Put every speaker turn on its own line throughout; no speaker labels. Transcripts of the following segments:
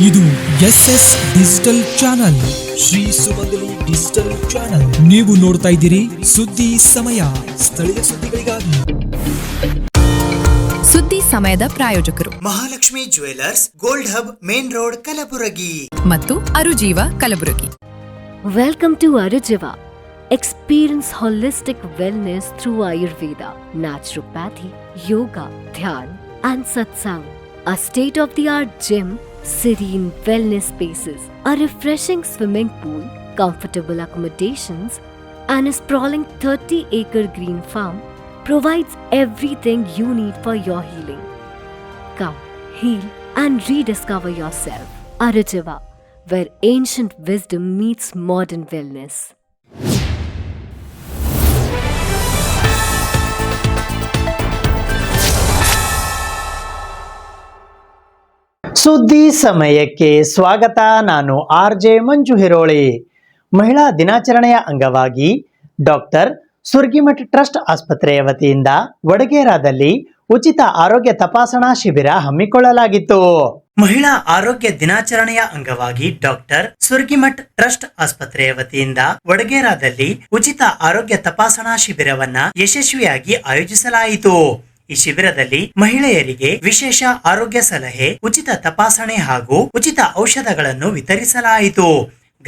ಇದು SS digital channel, Shri ಸುಮಂಗಲಿ digital channel. ನೀವು ನೋಡ್ತಾ ಇದ್ದೀರಿ ಸುದ್ದಿ ಸಮಯ, ಸ್ಥಳೀಯ ಸುದ್ದಿಗಳಿಗಾಗಿ.
ಸುದ್ದಿ ಸಮಯದ ಪ್ರಾಯೋಜಕರು
Mahalakshmi jewellers, gold hub, main road, Kalaburagi
ಮತ್ತು ಅರುಜೀವ Kalaburagi.
Welcome to Arujiva. Experience holistic wellness through Ayurveda, naturopathy, yoga, dhyan, and satsang. A state-of-the-art gym, serene wellness spaces, a refreshing swimming pool, comfortable accommodations, and a sprawling 30-acre green farm provides everything you need for your healing. Come, heal, and rediscover yourself. Arujiva, where ancient wisdom meets modern wellness.
ಸುದ್ದಿ ಸಮಯಕ್ಕೆ ಸ್ವಾಗತ. ನಾನು RJ ಮಂಜು ಹಿರೋಳಿ. ಮಹಿಳಾ ದಿನಾಚರಣೆಯ ಅಂಗವಾಗಿ doctor Surgimath trust ಆಸ್ಪತ್ರೆಯ ವತಿಯಿಂದ ವಡಗೇರಾದಲ್ಲಿ ಉಚಿತ ಆರೋಗ್ಯ ತಪಾಸಣಾ ಶಿಬಿರ ಹಮ್ಮಿಕೊಳ್ಳಲಾಗಿತ್ತು. ಮಹಿಳಾ ಆರೋಗ್ಯ ದಿನಾಚರಣೆಯ ಅಂಗವಾಗಿ ಡಾಕ್ಟರ್ ಸುರ್ಗಿಮಠ್ ಟ್ರಸ್ಟ್ ಆಸ್ಪತ್ರೆಯ ವತಿಯಿಂದ ವಡಗೇರಾದಲ್ಲಿ ಉಚಿತ ಆರೋಗ್ಯ ತಪಾಸಣಾ ಶಿಬಿರವನ್ನ ಯಶಸ್ವಿಯಾಗಿ ಆಯೋಜಿಸಲಾಯಿತು. ಈ ಶಿಬಿರದಲ್ಲಿ ಮಹಿಳೆಯರಿಗೆ ವಿಶೇಷ ಆರೋಗ್ಯ ಸಲಹೆ, ಉಚಿತ ತಪಾಸಣೆ ಹಾಗೂ ಉಚಿತ ಔಷಧಗಳನ್ನು ವಿತರಿಸಲಾಯಿತು.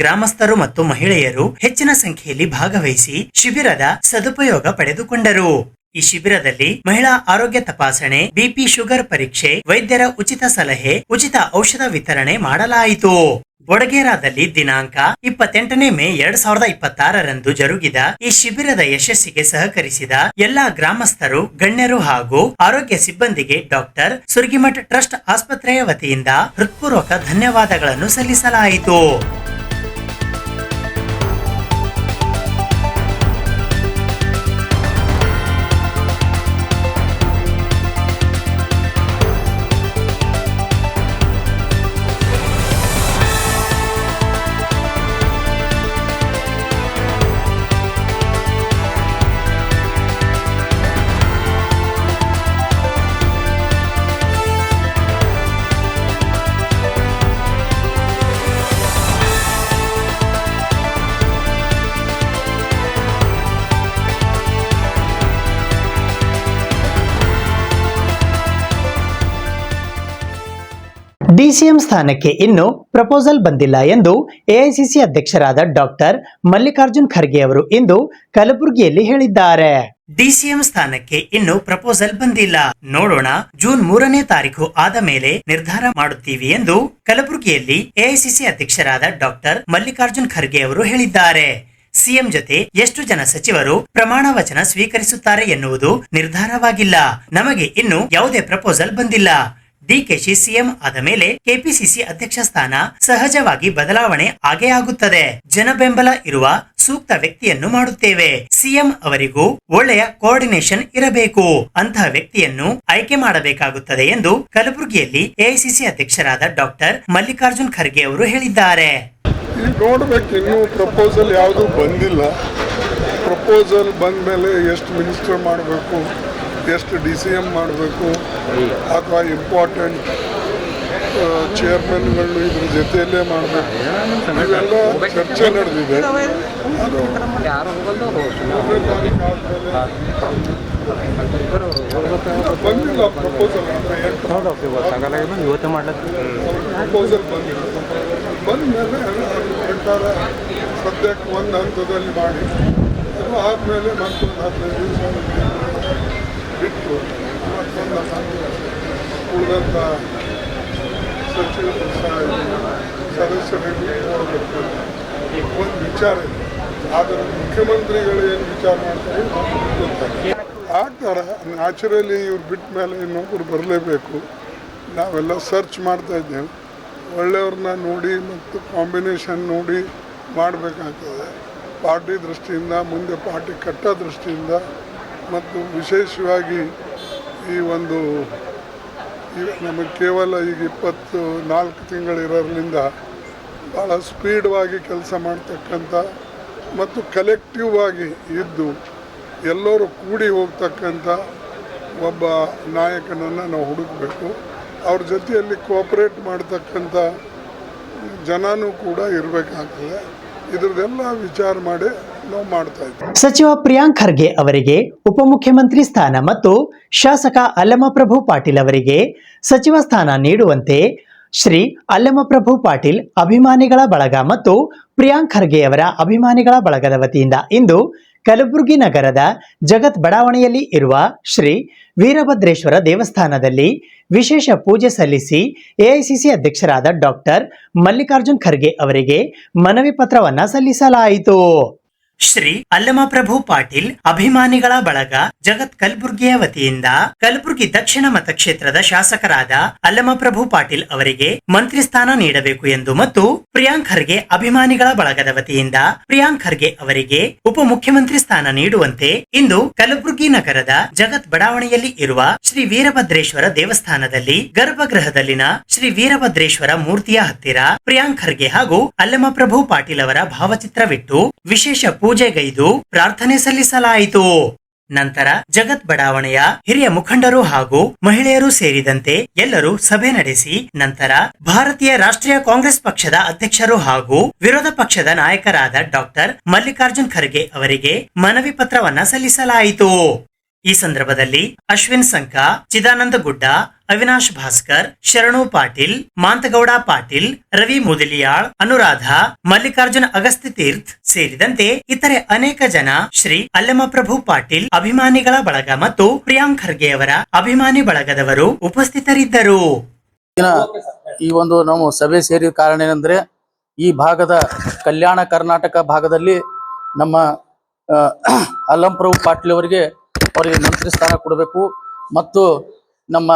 ಗ್ರಾಮಸ್ಥರು ಮತ್ತು ಮಹಿಳೆಯರು ಹೆಚ್ಚಿನ ಸಂಖ್ಯೆಯಲ್ಲಿ ಭಾಗವಹಿಸಿ ಶಿಬಿರದ ಸದುಪಯೋಗ ಪಡೆದುಕೊಂಡರು. ಈ ಶಿಬಿರದಲ್ಲಿ ಮಹಿಳಾ ಆರೋಗ್ಯ ತಪಾಸಣೆ, ಬಿಪಿ ಶುಗರ್ ಪರೀಕ್ಷೆ, ವೈದ್ಯರ ಉಚಿತ ಸಲಹೆ, ಉಚಿತ ಔಷಧ ವಿತರಣೆ ಮಾಡಲಾಯಿತು. ವಡಗೇರಾದಲ್ಲಿ ದಿನಾಂಕ 28 ಮೇ 2026 ಜರುಗಿದ ಈ ಶಿಬಿರದ ಯಶಸ್ಸಿಗೆ ಸಹಕರಿಸಿದ ಎಲ್ಲಾ ಗ್ರಾಮಸ್ಥರು, ಗಣ್ಯರು ಹಾಗೂ ಆರೋಗ್ಯ ಸಿಬ್ಬಂದಿಗೆ ಡಾಕ್ಟರ್ ಸುರ್ಗಿಮಠ್ ಟ್ರಸ್ಟ್ ಆಸ್ಪತ್ರೆಯ ವತಿಯಿಂದ ಹೃತ್ಪೂರ್ವಕ ಧನ್ಯವಾದಗಳನ್ನು ಸಲ್ಲಿಸಲಾಯಿತು. ಡಿಸಿಎಂ ಸ್ಥಾನಕ್ಕೆ ಇನ್ನು ಪ್ರಪೋಸಲ್ ಬಂದಿಲ್ಲ ಎಂದು ಎಐಸಿಸಿ ಅಧ್ಯಕ್ಷರಾದ ಡಾಕ್ಟರ್ ಮಲ್ಲಿಕಾರ್ಜುನ್ ಖರ್ಗೆ ಅವರು ಇಂದು ಕಲಬುರಗಿಯಲ್ಲಿ ಹೇಳಿದ್ದಾರೆ. ಡಿಸಿಎಂ ಸ್ಥಾನಕ್ಕೆ ಇನ್ನು ಪ್ರಪೋಸಲ್ ಬಂದಿಲ್ಲ, ನೋಡೋಣ, ಜೂನ್ 3ನೇ ತಾರೀಕು ಆದ ಮೇಲೆ ನಿರ್ಧಾರ ಮಾಡುತ್ತೀವಿ ಎಂದು ಕಲಬುರಗಿಯಲ್ಲಿ ಎಐಸಿಸಿ ಅಧ್ಯಕ್ಷರಾದ ಡಾಕ್ಟರ್ ಮಲ್ಲಿಕಾರ್ಜುನ್ ಖರ್ಗೆ ಅವರು ಹೇಳಿದ್ದಾರೆ. ಸಿಎಂ ಜೊತೆ ಎಷ್ಟು ಜನ ಸಚಿವರು ಪ್ರಮಾಣ ವಚನ ಸ್ವೀಕರಿಸುತ್ತಾರೆ ಎನ್ನುವುದು ನಿರ್ಧಾರವಾಗಿಲ್ಲ. ನಮಗೆ ಇನ್ನು ಯಾವುದೇ ಪ್ರಪೋಸಲ್ ಬಂದಿಲ್ಲ. ಡಿಕೆಶಿ ಸಿಎಂ ಆದ ಮೇಲೆ ಕೆಪಿಸಿಸಿ ಅಧ್ಯಕ್ಷ ಸ್ಥಾನ ಸಹಜವಾಗಿ ಬದಲಾವಣೆ ಆಗೇ ಆಗುತ್ತದೆ. ಜನ ಬೆಂಬಲ ಇರುವ ಸೂಕ್ತ ವ್ಯಕ್ತಿಯನ್ನು ಮಾಡುತ್ತೇವೆ. ಸಿಎಂ ಅವರಿಗೂ ಒಳ್ಳೆಯ ಕೋಆರ್ಡಿನೇಷನ್ ಇರಬೇಕು. ಅಂತಹ ವ್ಯಕ್ತಿಯನ್ನು ಆಯ್ಕೆ ಮಾಡಬೇಕಾಗುತ್ತದೆ ಎಂದು ಕಲಬುರಗಿಯಲ್ಲಿ ಎಐಸಿಸಿ ಅಧ್ಯಕ್ಷರಾದ ಡಾಕ್ಟರ್ ಮಲ್ಲಿಕಾರ್ಜುನ್ ಖರ್ಗೆ ಅವರು ಹೇಳಿದ್ದಾರೆ.
ನೋಡ್ಬೇಕು, ಇನ್ನೂ ಪ್ರಪೋಸಲ್ ಯಾವುದು ಬಂದಿಲ್ಲ. ಪ್ರಪೋಸಲ್ ಬಂದ ಮೇಲೆ ಎಷ್ಟು ಮಿನಿಸ್ಟರ್ ಮಾಡಬೇಕು, ಎಷ್ಟು DCM ಮಾಡಬೇಕು, ಅಥವಾ ಇಂಪಾರ್ಟೆಂಟ್ ಚೇರ್ಮನ್ಗಳು ಇದ್ರ ಜೊತೆಯಲ್ಲೇ ಮಾಡಬೇಕು, ಇವೆಲ್ಲ ಚರ್ಚೆ ನಡೆದಿದೆ. ಅದು ಬಂದಿಲ್ಲ ಪ್ರಪೋಸಲ್. ಪ್ರಪೋಸಲ್ ಬಂದಿಲ್ಲ. ಬಂದ ಮೇಲೆ ಪ್ರಕಾರ ಸದ್ಯಕ್ಕೆ ಒಂದು ಹಂತದಲ್ಲಿ ಮಾಡಿ, ಅದು ಆದಮೇಲೆ ಮತ್ತೊಂದು 15 ದಿವಸ ಬಿಟ್ಟು ಮತ್ತೊಂದು ಉಳಿದಂಥ ಸಚಿವರು ಸದಸ್ಯರಿಗೆ ನೋಡಬೇಕು. ಒಂದು ವಿಚಾರ ಇದೆ, ಆದರೆ ಮುಖ್ಯಮಂತ್ರಿಗಳು ಏನು ವಿಚಾರ ಮಾಡ್ತಾರೆ ಗೊತ್ತಾಗ ಆಗ್ತಾರೆ. ನ್ಯಾಚುರಲಿ ಇವ್ರು ಬಿಟ್ಟ ಮೇಲೆ ಇನ್ನೊಬ್ಬರು ಬರಲೇಬೇಕು. ನಾವೆಲ್ಲ ಸರ್ಚ್ ಮಾಡ್ತಾ ಇದ್ದೇವೆ. ಒಳ್ಳೆಯವ್ರನ್ನ ನೋಡಿ ಮತ್ತು ಕಾಂಬಿನೇಷನ್ ನೋಡಿ ಮಾಡಬೇಕಾಗ್ತದೆ. ಪಾರ್ಟಿ ದೃಷ್ಟಿಯಿಂದ, ಮುಂದೆ ಪಾರ್ಟಿ ಕಟ್ಟೋ ದೃಷ್ಟಿಯಿಂದ, ಮತ್ತು ವಿಶೇಷವಾಗಿ ಈ ಒಂದು ನಮಗೆ ಕೇವಲ ಈಗ 24 ತಿಂಗಳಿರೋದ್ರಿಂದ ಭಾಳ ಸ್ಪೀಡ್ವಾಗಿ ಕೆಲಸ ಮಾಡ್ತಕ್ಕಂಥ ಮತ್ತು ಕಲೆಕ್ಟಿವ್ ಆಗಿ ಇದ್ದು ಎಲ್ಲರೂ ಕೂಡಿ ಹೋಗ್ತಕ್ಕಂಥ ಒಬ್ಬ ನಾಯಕನನ್ನು ನಾವು ಹುಡುಕಬೇಕು. ಅವ್ರ ಜೊತೆಯಲ್ಲಿ ಕೋಆಪರೇಟ್ ಮಾಡ್ತಕ್ಕಂಥ ಜನನೂ ಕೂಡ ಇರಬೇಕಾಗ್ತದೆ. ಇದ್ರದ್ದೆಲ್ಲ ವಿಚಾರ ಮಾಡಿ ನಾವು ಮಾಡ್ತಾ ಇದ್ದೀವಿ.
ಸಚಿವ ಪ್ರಿಯಾಂಕ್ ಖರ್ಗೆ ಅವರಿಗೆ ಉಪಮುಖ್ಯಮಂತ್ರಿ ಸ್ಥಾನ ಮತ್ತು ಶಾಸಕ ಅಲ್ಲಮಪ್ರಭು ಪಾಟೀಲ್ ಅವರಿಗೆ ಸಚಿವ ಸ್ಥಾನ ನೀಡುವಂತೆ ಶ್ರೀ ಅಲ್ಲಮಪ್ರಭು ಪಾಟೀಲ್ ಅಭಿಮಾನಿಗಳ ಬಳಗ ಮತ್ತು ಪ್ರಿಯಾಂಕ್ ಖರ್ಗೆ ಅವರ ಅಭಿಮಾನಿಗಳ ಬಳಗದ ವತಿಯಿಂದ ಇಂದು ಕಲಬುರಗಿ ನಗರದ ಜಗತ್ ಬಡಾವಣೆಯಲ್ಲಿ ಇರುವ ಶ್ರೀ ವೀರಭದ್ರೇಶ್ವರ ದೇವಸ್ಥಾನದಲ್ಲಿ ವಿಶೇಷ ಪೂಜೆ ಸಲ್ಲಿಸಿ ಎಐಸಿಸಿ ಅಧ್ಯಕ್ಷರಾದ ಡಾಕ್ಟರ್ ಮಲ್ಲಿಕಾರ್ಜುನ್ ಖರ್ಗೆ ಅವರಿಗೆ ಮನವಿ ಪತ್ರವನ್ನ ಸಲ್ಲಿಸಲಾಯಿತು. ಶ್ರೀ ಅಲ್ಲಮಪ್ರಭು ಪಾಟೀಲ್ ಅಭಿಮಾನಿಗಳ ಬಳಗ ಜಗತ್ ಕಲಬುರ್ಗಿಯ ವತಿಯಿಂದ ಕಲಬುರ್ಗಿ ದಕ್ಷಿಣ ಮತಕ್ಷೇತ್ರದ ಶಾಸಕರಾದ ಅಲ್ಲಮಪ್ರಭು ಪಾಟೀಲ್ ಅವರಿಗೆ ಮಂತ್ರಿ ಸ್ಥಾನ ನೀಡಬೇಕು ಎಂದು ಮತ್ತು ಪ್ರಿಯಾಂಕ್ ಖರ್ಗೆ ಅಭಿಮಾನಿಗಳ ಬಳಗದ ವತಿಯಿಂದ ಪ್ರಿಯಾಂಕ್ ಖರ್ಗೆ ಅವರಿಗೆ ಉಪಮುಖ್ಯಮಂತ್ರಿ ಸ್ಥಾನ ನೀಡುವಂತೆ ಇಂದು ಕಲಬುರ್ಗಿ ನಗರದ ಜಗತ್ ಬಡಾವಣೆಯಲ್ಲಿ ಇರುವ ಶ್ರೀ ವೀರಭದ್ರೇಶ್ವರ ದೇವಸ್ಥಾನದಲ್ಲಿ ಗರ್ಭಗೃಹದಲ್ಲಿನ ಶ್ರೀ ವೀರಭದ್ರೇಶ್ವರ ಮೂರ್ತಿಯ ಹತ್ತಿರ ಪ್ರಿಯಾಂಕ್ ಖರ್ಗೆ ಹಾಗೂ ಅಲ್ಲಮಪ್ರಭು ಪಾಟೀಲ್ ಅವರ ಭಾವಚಿತ್ರವಿಟ್ಟು ವಿಶೇಷ ಪೂಜೆಗೈದು ಪ್ರಾರ್ಥನೆ ಸಲ್ಲಿಸಲಾಯಿತು. ನಂತರ ಜಗತ್ ಬಡಾವಣೆಯ ಹಿರಿಯ ಮುಖಂಡರು ಹಾಗೂ ಮಹಿಳೆಯರು ಸೇರಿದಂತೆ ಎಲ್ಲರೂ ಸಭೆ ನಡೆಸಿ ನಂತರ ಭಾರತೀಯ ರಾಷ್ಟ್ರೀಯ ಕಾಂಗ್ರೆಸ್ ಪಕ್ಷದ ಅಧ್ಯಕ್ಷರು ಹಾಗೂ ವಿರೋಧ ಪಕ್ಷದ ನಾಯಕರಾದ ಡಾಕ್ಟರ್ ಮಲ್ಲಿಕಾರ್ಜುನ್ ಖರ್ಗೆ ಅವರಿಗೆ ಮನವಿ ಪತ್ರವನ್ನ ಸಲ್ಲಿಸಲಾಯಿತು. ಈ ಸಂದರ್ಭದಲ್ಲಿ ಅಶ್ವಿನ್ ಸಂಕ, ಚಿದಾನಂದ ಗುಡ್ಡ, ಅವಿನಾಶ್ ಭಾಸ್ಕರ್, ಶರಣು ಪಾಟೀಲ್, ಮಾಂತಗೌಡ ಪಾಟೀಲ್, ರವಿ ಮುದಲಿಯಾಳ್, ಅನುರಾಧ, ಮಲ್ಲಿಕಾರ್ಜುನ್ ಅಗಸ್ತಿ ತೀರ್ಥ್ ಸೇರಿದಂತೆ ಇತರೆ ಅನೇಕ ಜನ ಶ್ರೀ ಅಲ್ಲಮಪ್ರಭು ಪಾಟೀಲ್ ಅಭಿಮಾನಿಗಳ ಬಳಗ ಮತ್ತು ಪ್ರಿಯಾಂಕ್ ಖರ್ಗೆ ಅವರ ಅಭಿಮಾನಿ ಬಳಗದವರು ಉಪಸ್ಥಿತರಿದ್ದರು.
ಈ ಒಂದು ನಾವು ಸಭೆ ಸೇರಿದ ಕಾರಣ ಏನಂದ್ರೆ ಈ ಭಾಗದ ಕಲ್ಯಾಣ ಕರ್ನಾಟಕ ಭಾಗದಲ್ಲಿ ನಮ್ಮ ಅಲ್ಲಮಪ್ರಭು ಪಾಟೀಲ್ ಅವರಿಗೆ ಮಂತ್ರಿ ಸ್ಥಾನ ಕೊಡಬೇಕು ಮತ್ತು ನಮ್ಮ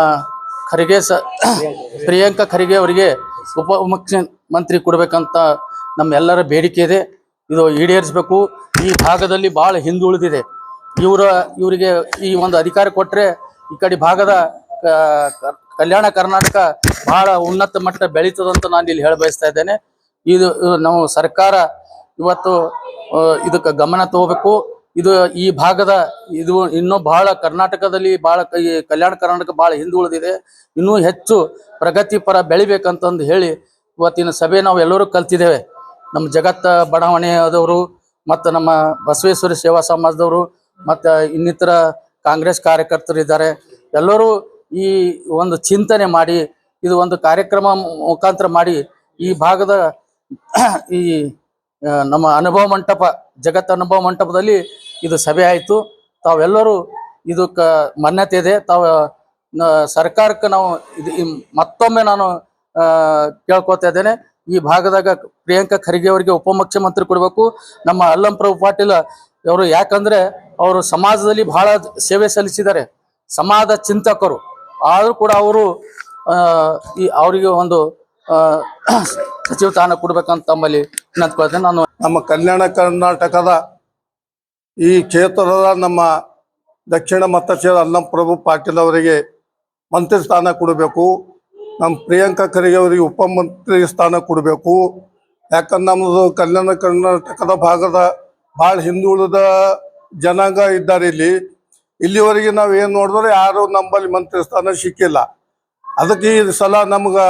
ಪ್ರಿಯಾಂಕ ಖರ್ಗೆ ಅವರಿಗೆ ಉಪಮುಖ್ಯಮಂತ್ರಿ ಕೊಡಬೇಕಂತ ನಮ್ಮ ಎಲ್ಲರ ಬೇಡಿಕೆ ಇದೆ. ಇದು ಈಡೇರಿಸಬೇಕು. ಈ ಭಾಗದಲ್ಲಿ ಭಾಳ ಹಿಂದುಳಿದಿದೆ. ಇವರಿಗೆ ಈ ಒಂದು ಅಧಿಕಾರ ಕೊಟ್ಟರೆ ಈ ಕಡೆ ಭಾಗದ ಕಲ್ಯಾಣ ಕರ್ನಾಟಕ ಬಹಳ ಉನ್ನತ ಮಟ್ಟ ಬೆಳೀತದಂತ ನಾನು ಇಲ್ಲಿ ಹೇಳ ಬಯಸ್ತಾ ಇದ್ದೇನೆ. ಇದು ನಾವು ಸರ್ಕಾರ ಇವತ್ತು ಇದಕ್ಕೆ ಗಮನ ತಗೋಬೇಕು. ಇದು ಈ ಭಾಗದ ಇದು ಇನ್ನೂ ಬಹಳ ಕರ್ನಾಟಕದಲ್ಲಿ ಬಹಳ ಕಲ್ಯಾಣ ಕರ್ನಾಟಕ ಬಹಳ ಹಿಂದುಳಿದಿದೆ. ಇನ್ನೂ ಹೆಚ್ಚು ಪ್ರಗತಿಪರ ಬೆಳಿಬೇಕಂತಂದು ಹೇಳಿ ಇವತ್ತಿನ ಸಭೆ ನಾವು ಎಲ್ಲರೂ ಕಲ್ತಿದ್ದೇವೆ. ನಮ್ಮ ಜಗತ್ತ ಬಡಾವಣೆಯದವರು ಮತ್ತು ನಮ್ಮ ಬಸವೇಶ್ವರ ಸೇವಾ ಸಮಾಜದವರು ಮತ್ತು ಇನ್ನಿತರ ಕಾಂಗ್ರೆಸ್ ಕಾರ್ಯಕರ್ತರು ಇದ್ದಾರೆ. ಎಲ್ಲರೂ ಈ ಒಂದು ಚಿಂತನೆ ಮಾಡಿ ಇದು ಒಂದು ಕಾರ್ಯಕ್ರಮ ಮುಖಾಂತರ ಮಾಡಿ ಈ ಭಾಗದ ಈ ನಮ್ಮ ಅನುಭವ ಮಂಟಪ ಜಗತ್ ಅನುಭವ ಮಂಟಪದಲ್ಲಿ ಇದು ಸಭೆ ಆಯಿತು. ತಾವೆಲ್ಲರೂ ಇದಕ್ಕೆ ಮಾನ್ಯತೆ ಇದೆ. ತಾವು ಸರ್ಕಾರಕ್ಕೆ ನಾವು ಇದು ಮತ್ತೊಮ್ಮೆ ನಾನು ಕೇಳ್ಕೊತಾ ಇದ್ದೇನೆ. ಈ ಭಾಗದಾಗ ಪ್ರಿಯಾಂಕ ಖರ್ಗೆ ಅವರಿಗೆ ಉಪಮುಖ್ಯಮಂತ್ರಿ ಕೊಡಬೇಕು. ನಮ್ಮ ಅಲ್ಲಮಪ್ರಭು ಪಾಟೀಲ್ ಅವರು ಯಾಕಂದ್ರೆ ಅವರು ಸಮಾಜದಲ್ಲಿ ಬಹಳ ಸೇವೆ ಸಲ್ಲಿಸಿದ್ದಾರೆ, ಸಮಾಜ ಚಿಂತಕರು. ಆದರೂ ಕೂಡ ಅವರು ಅವರಿಗೆ ಒಂದು ಸಚಿವ ಸ್ಥಾನ ಕೊಡ್ಬೇಕಂತ ತಮ್ಮಲ್ಲಿ ವಿನಂತಿಕೊಳ್ತೇನೆ. ನಾನು
ನಮ್ಮ ಕಲ್ಯಾಣ ಕರ್ನಾಟಕದ ಈ ಕ್ಷೇತ್ರದ ನಮ್ಮ ದಕ್ಷಿಣ ಮತಕ್ಷೇತ್ರ ಅಲ್ಲಮಪ್ರಭು ಪಾಟೀಲ್ ಅವರಿಗೆ ಮಂತ್ರಿ ಸ್ಥಾನ ಕೊಡಬೇಕು. ನಮ್ಮ ಪ್ರಿಯಾಂಕ ಖರ್ಗೆ ಅವರಿಗೆ ಉಪಮಂತ್ರಿ ಸ್ಥಾನ ಕೊಡಬೇಕು. ಯಾಕಂದ್ರೆ ನಮ್ಮದು ಕಲ್ಯಾಣ ಕರ್ನಾಟಕದ ಭಾಗದ ಭಾಳ ಹಿಂದುಳಿದ ಜನಾಂಗ ಇದ್ದಾರೆ. ಇಲ್ಲಿವರೆಗೆ ನಾವು ಏನು ನೋಡಿದ್ರೆ ಯಾರು ನಮ್ಮಲ್ಲಿ ಮಂತ್ರಿ ಸ್ಥಾನ ಸಿಕ್ಕಿಲ್ಲ. ಅದಕ್ಕೆ ಈ ಸಲ ನಮ್ಗೆ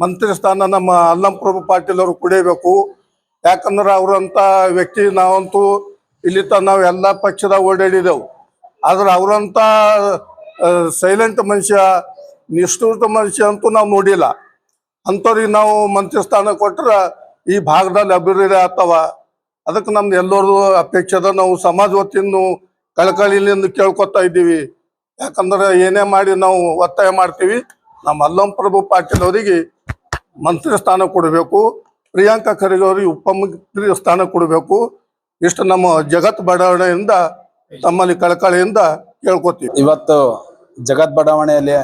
ಮಂತ್ರಿ ಸ್ಥಾನ ನಮ್ಮ ಅಲ್ಲಮಪ್ರಭು ಪಾಟೀಲ್ ಅವರು ಕುಡಿಯಬೇಕು. ಯಾಕಂದ್ರೆ ಅವರಂಥ ವ್ಯಕ್ತಿ ನಾವಂತೂ ಇಲ್ಲಿ ನಾವು ಎಲ್ಲ ಪಕ್ಷದ ಓಡಾಡಿದೆವು. ಆದ್ರೆ ಅವರಂಥ ಸೈಲೆಂಟ್ ಮನುಷ್ಯ, ನಿಷ್ಠುರ ಮನುಷ್ಯ ಅಂತೂ ನಾವು ನೋಡಿಲ್ಲ. ಅಂಥವ್ರಿಗೆ ನಾವು ಮಂತ್ರಿ ಸ್ಥಾನ ಕೊಟ್ಟರೆ ಈ ಭಾಗದಲ್ಲಿ ಅಭಿವೃದ್ಧಿ ಆಗ್ತಾವ. ಅದಕ್ಕೆ ನಮ್ದು ಎಲ್ಲರದು ಅಪೇಕ್ಷೆ. ನಾವು ಸಮಾಜ ವತಿಯನ್ನು ಕಳಕಳಿಯಿಂದ ಕೇಳ್ಕೊತಾ ಇದ್ದೀವಿ. ಯಾಕಂದ್ರೆ ಏನೇ ಮಾಡಿ ನಾವು ಒತ್ತಾಯ ಮಾಡ್ತೀವಿ, ನಮ್ಮ ಅಲ್ಲಮಪ್ರಭು ಪಾಟೀಲ್ ಅವರಿಗೆ ಮಂತ್ರಿ ಸ್ಥಾನ ಕೊಡಬೇಕು, ಪ್ರಿಯಾಂಕ ಖರ್ಗೆ ಅವರಿಗೆ ಉಪಮಂತ್ರಿ ಸ್ಥಾನ ಕೊಡಬೇಕು. ಇಷ್ಟು ನಮ್ಮ ಜಗತ್ ಬಡಾವಣೆಯಿಂದ ತಮ್ಮಲ್ಲಿ ಕಳಕಳಿಯಿಂದ ಕೇಳ್ಕೊತೀವಿ.
ಇವತ್ತು ಜಗತ್ ಬಡಾವಣೆಯಲ್ಲಿ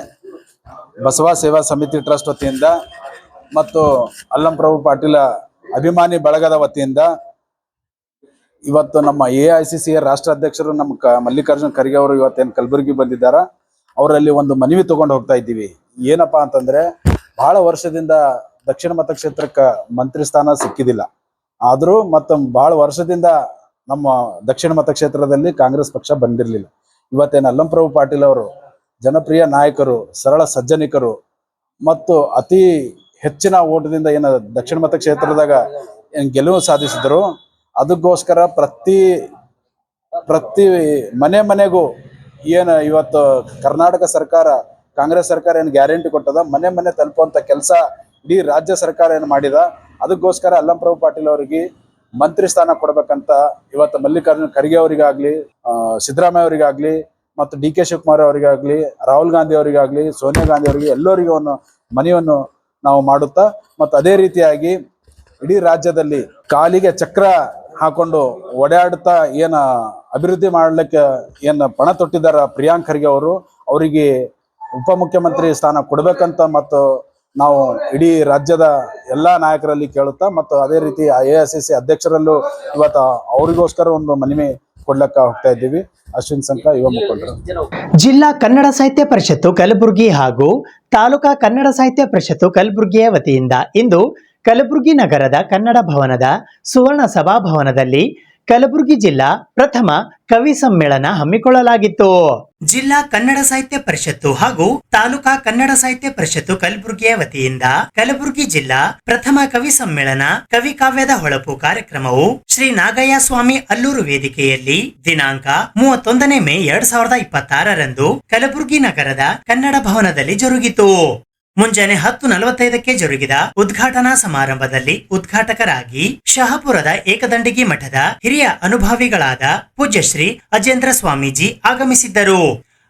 ಬಸವ ಸೇವಾ ಸಮಿತಿ ಟ್ರಸ್ಟ್ ವತಿಯಿಂದ ಮತ್ತು ಅಲ್ಲಮಪ್ರಭು ಪಾಟೀಲ ಅಭಿಮಾನಿ ಬಳಗದ ವತಿಯಿಂದ ಇವತ್ತು ನಮ್ಮ ಎಐಸಿಸಿ ರಾಷ್ಟ್ರ ಅಧ್ಯಕ್ಷರು ನಮ್ಮ ಮಲ್ಲಿಕಾರ್ಜುನ್ ಖರ್ಗೆ ಅವರು ಇವತ್ತೇನು ಕಲಬುರಗಿ ಬಂದಿದ್ದಾರೆ. ಅವರಲ್ಲಿ ಒಂದು ಮನವಿ ತಗೊಂಡು ಹೋಗ್ತಾ ಇದ್ದೀವಿ. ಏನಪ್ಪಾ ಅಂತಂದ್ರೆ ಬಹಳ ವರ್ಷದಿಂದ ದಕ್ಷಿಣ ಮತಕ್ಷೇತ್ರಕ್ಕೆ ಮಂತ್ರಿ ಸ್ಥಾನ ಸಿಕ್ಕಿದಿಲ್ಲ. ಆದರೂ ಮತ್ತು ಬಹಳ ವರ್ಷದಿಂದ ನಮ್ಮ ದಕ್ಷಿಣ ಮತಕ್ಷೇತ್ರದಲ್ಲಿ ಕಾಂಗ್ರೆಸ್ ಪಕ್ಷ ಬಂದಿರಲಿಲ್ಲ. ಇವತ್ತೇನು ಅಲ್ಲಮಪ್ರಭು ಪಾಟೀಲ್ ಅವರು ಜನಪ್ರಿಯ ನಾಯಕರು, ಸರಳ ಸಜ್ಜನಿಕರು ಮತ್ತು ಅತಿ ಹೆಚ್ಚಿನ ಓಟದಿಂದ ಏನು ದಕ್ಷಿಣ ಮತಕ್ಷೇತ್ರದಾಗ ಏನು ಗೆಲುವು ಸಾಧಿಸಿದ್ರು, ಅದಕ್ಕೋಸ್ಕರ ಪ್ರತಿ ಮನೆಗೂ ಏನು ಇವತ್ತು ಕರ್ನಾಟಕ ಸರ್ಕಾರ, ಕಾಂಗ್ರೆಸ್ ಸರ್ಕಾರ ಏನು ಗ್ಯಾರಂಟಿ ಕೊಟ್ಟದ, ಮನೆ ತಲುಪುವಂಥ ಕೆಲಸ ಇಡೀ ರಾಜ್ಯ ಸರ್ಕಾರ ಏನು ಮಾಡಿದ. ಅದಕ್ಕೋಸ್ಕರ ಅಲ್ಲಂಪ್ರಭು ಪಾಟೀಲ್ ಅವರಿಗೆ ಮಂತ್ರಿ ಸ್ಥಾನ ಕೊಡ್ಬೇಕಂತ ಇವತ್ತು ಮಲ್ಲಿಕಾರ್ಜುನ ಖರ್ಗೆ ಅವರಿಗಾಗ್ಲಿ, ಸಿದ್ದರಾಮಯ್ಯ ಅವರಿಗಾಗ್ಲಿ, ಮತ್ತು ಡಿ ಕೆ ಶಿವಕುಮಾರ್ ಅವರಿಗಾಗ್ಲಿ, ರಾಹುಲ್ ಗಾಂಧಿ ಅವರಿಗಾಗ್ಲಿ, ಸೋನಿಯಾ ಗಾಂಧಿ ಅವರಿಗೆ ಎಲ್ಲರಿಗೂ ಒಂದು ಮನವಿಯನ್ನು ನಾವು ಮಾಡುತ್ತಾ, ಮತ್ತು ಅದೇ ರೀತಿಯಾಗಿ ಇಡೀ ರಾಜ್ಯದಲ್ಲಿ ಕಾಲಿಗೆ ಚಕ್ರ ಹಾಕೊಂಡು ಓಡಾಡುತ್ತಾ ಏನು ಅಭಿವೃದ್ಧಿ ಮಾಡಲಿಕ್ಕೆ ಏನು ಪಣ ತೊಟ್ಟಿದ್ದಾರ ಪ್ರಿಯಾಂಕ್ ಖರ್ಗೆ ಅವರಿಗೆ ಉಪಮುಖ್ಯಮಂತ್ರಿ ಸ್ಥಾನ ಕೊಡ್ಬೇಕಂತ ಮತ್ತು ನಾವು ಇಡೀ ರಾಜ್ಯದ ಎಲ್ಲಾ ನಾಯಕರಲ್ಲಿ ಕೇಳುತ್ತಾ, ಮತ್ತು ಅದೇ ರೀತಿ AICC ಅಧ್ಯಕ್ಷರಲ್ಲೂ ಇವತ್ತು ಅವರಿಗೋಸ್ಕರ ಒಂದು ಮನವಿ ಕೊಡ್ಲಕ್ಕ ಹೋಗ್ತಾ ಇದ್ದೀವಿ. ಅಶ್ವಿನ್ ಸಂಕ, ಯುವ ಮುಖಂಡರು.
ಜಿಲ್ಲಾ ಕನ್ನಡ ಸಾಹಿತ್ಯ ಪರಿಷತ್ತು ಕಲಬುರಗಿ ಹಾಗೂ ತಾಲೂಕಾ ಕನ್ನಡ ಸಾಹಿತ್ಯ ಪರಿಷತ್ತು ಕಲಬುರಗಿಯ ವತಿಯಿಂದ ಇಂದು ಕಲಬುರಗಿ ನಗರದ ಕನ್ನಡ ಭವನದ ಸುವರ್ಣ ಸಭಾಭವನದಲ್ಲಿ ಕಲಬುರಗಿ ಜಿಲ್ಲಾ ಪ್ರಥಮ ಕವಿ ಸಮ್ಮೇಳನ ಹಮ್ಮಿಕೊಳ್ಳಲಾಗಿತ್ತು.
ಜಿಲ್ಲಾ ಕನ್ನಡ ಸಾಹಿತ್ಯ ಪರಿಷತ್ತು ಹಾಗೂ ತಾಲೂಕಾ ಕನ್ನಡ ಸಾಹಿತ್ಯ ಪರಿಷತ್ತು ಕಲಬುರಗಿಯ ವತಿಯಿಂದ ಕಲಬುರಗಿ ಜಿಲ್ಲಾ ಪ್ರಥಮ ಕವಿ ಸಮ್ಮೇಳನ ಕವಿ ಕಾವ್ಯದ ಹೊಳಪು ಕಾರ್ಯಕ್ರಮವು ಶ್ರೀ ನಾಗಯ್ಯ ಸ್ವಾಮಿ ಅಲ್ಲೂರು ವೇದಿಕೆಯಲ್ಲಿ ದಿನಾಂಕ 31 ಮೇ 2026ರಂದು ಕಲಬುರಗಿ ನಗರದ ಕನ್ನಡ ಭವನದಲ್ಲಿ ಜರುಗಿತು. ಮುಂಜಾನೆ 10:45ಕ್ಕೆ ಜರುಗಿದ ಉದ್ಘಾಟನಾ ಸಮಾರಂಭದಲ್ಲಿ ಉದ್ಘಾಟಕರಾಗಿ ಶಹಾಪುರದ ಏಕದಂಡಿಗಿ ಮಠದ ಹಿರಿಯ ಅನುಭಾವಿಗಳಾದ ಪೂಜ್ಯ ಶ್ರೀ ಅಜೇಂದ್ರ ಸ್ವಾಮೀಜಿ ಆಗಮಿಸಿದ್ದರು.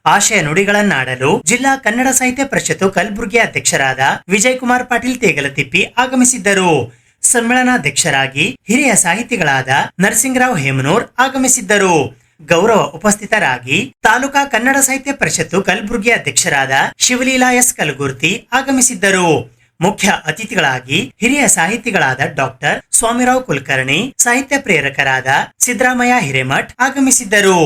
ಆಶಯ ನುಡಿಗಳನ್ನಾಡಲು ಜಿಲ್ಲಾ ಕನ್ನಡ ಸಾಹಿತ್ಯ ಪರಿಷತ್ತು ಕಲಬುರಗಿ ಅಧ್ಯಕ್ಷರಾದ ವಿಜಯ್ ಕುಮಾರ್ ಪಾಟೀಲ್ ತೇಗಲತಿಪ್ಪಿ ಆಗಮಿಸಿದ್ದರು. ಸಮ್ಮೇಳನಾಧ್ಯಕ್ಷರಾಗಿ ಹಿರಿಯ ಸಾಹಿತಿಗಳಾದ ನರಸಿಂಗರಾವ್ ಹೇಮನೂರ್ ಆಗಮಿಸಿದ್ದರು. ಗೌರವ ಉಪಸ್ಥಿತರಾಗಿ ತಾಲೂಕಾ ಕನ್ನಡ ಸಾಹಿತ್ಯ ಪರಿಷತ್ತು ಕಲಬುರಗಿ ಅಧ್ಯಕ್ಷರಾದ ಶಿವಲೀಲಾ ಎಸ್ ಕಲಗುರ್ತಿ ಆಗಮಿಸಿದ್ದರು. ಮುಖ್ಯ ಅತಿಥಿಗಳಾಗಿ ಹಿರಿಯ ಸಾಹಿತಿಗಳಾದ ಡಾಕ್ಟರ್ ಸ್ವಾಮಿರಾವ್ ಕುಲಕರ್ಣಿ, ಸಾಹಿತ್ಯ ಪ್ರೇರಕರಾದ ಸಿದ್ದರಾಮಯ್ಯ ಹಿರೇಮಠ್ ಆಗಮಿಸಿದ್ದರು.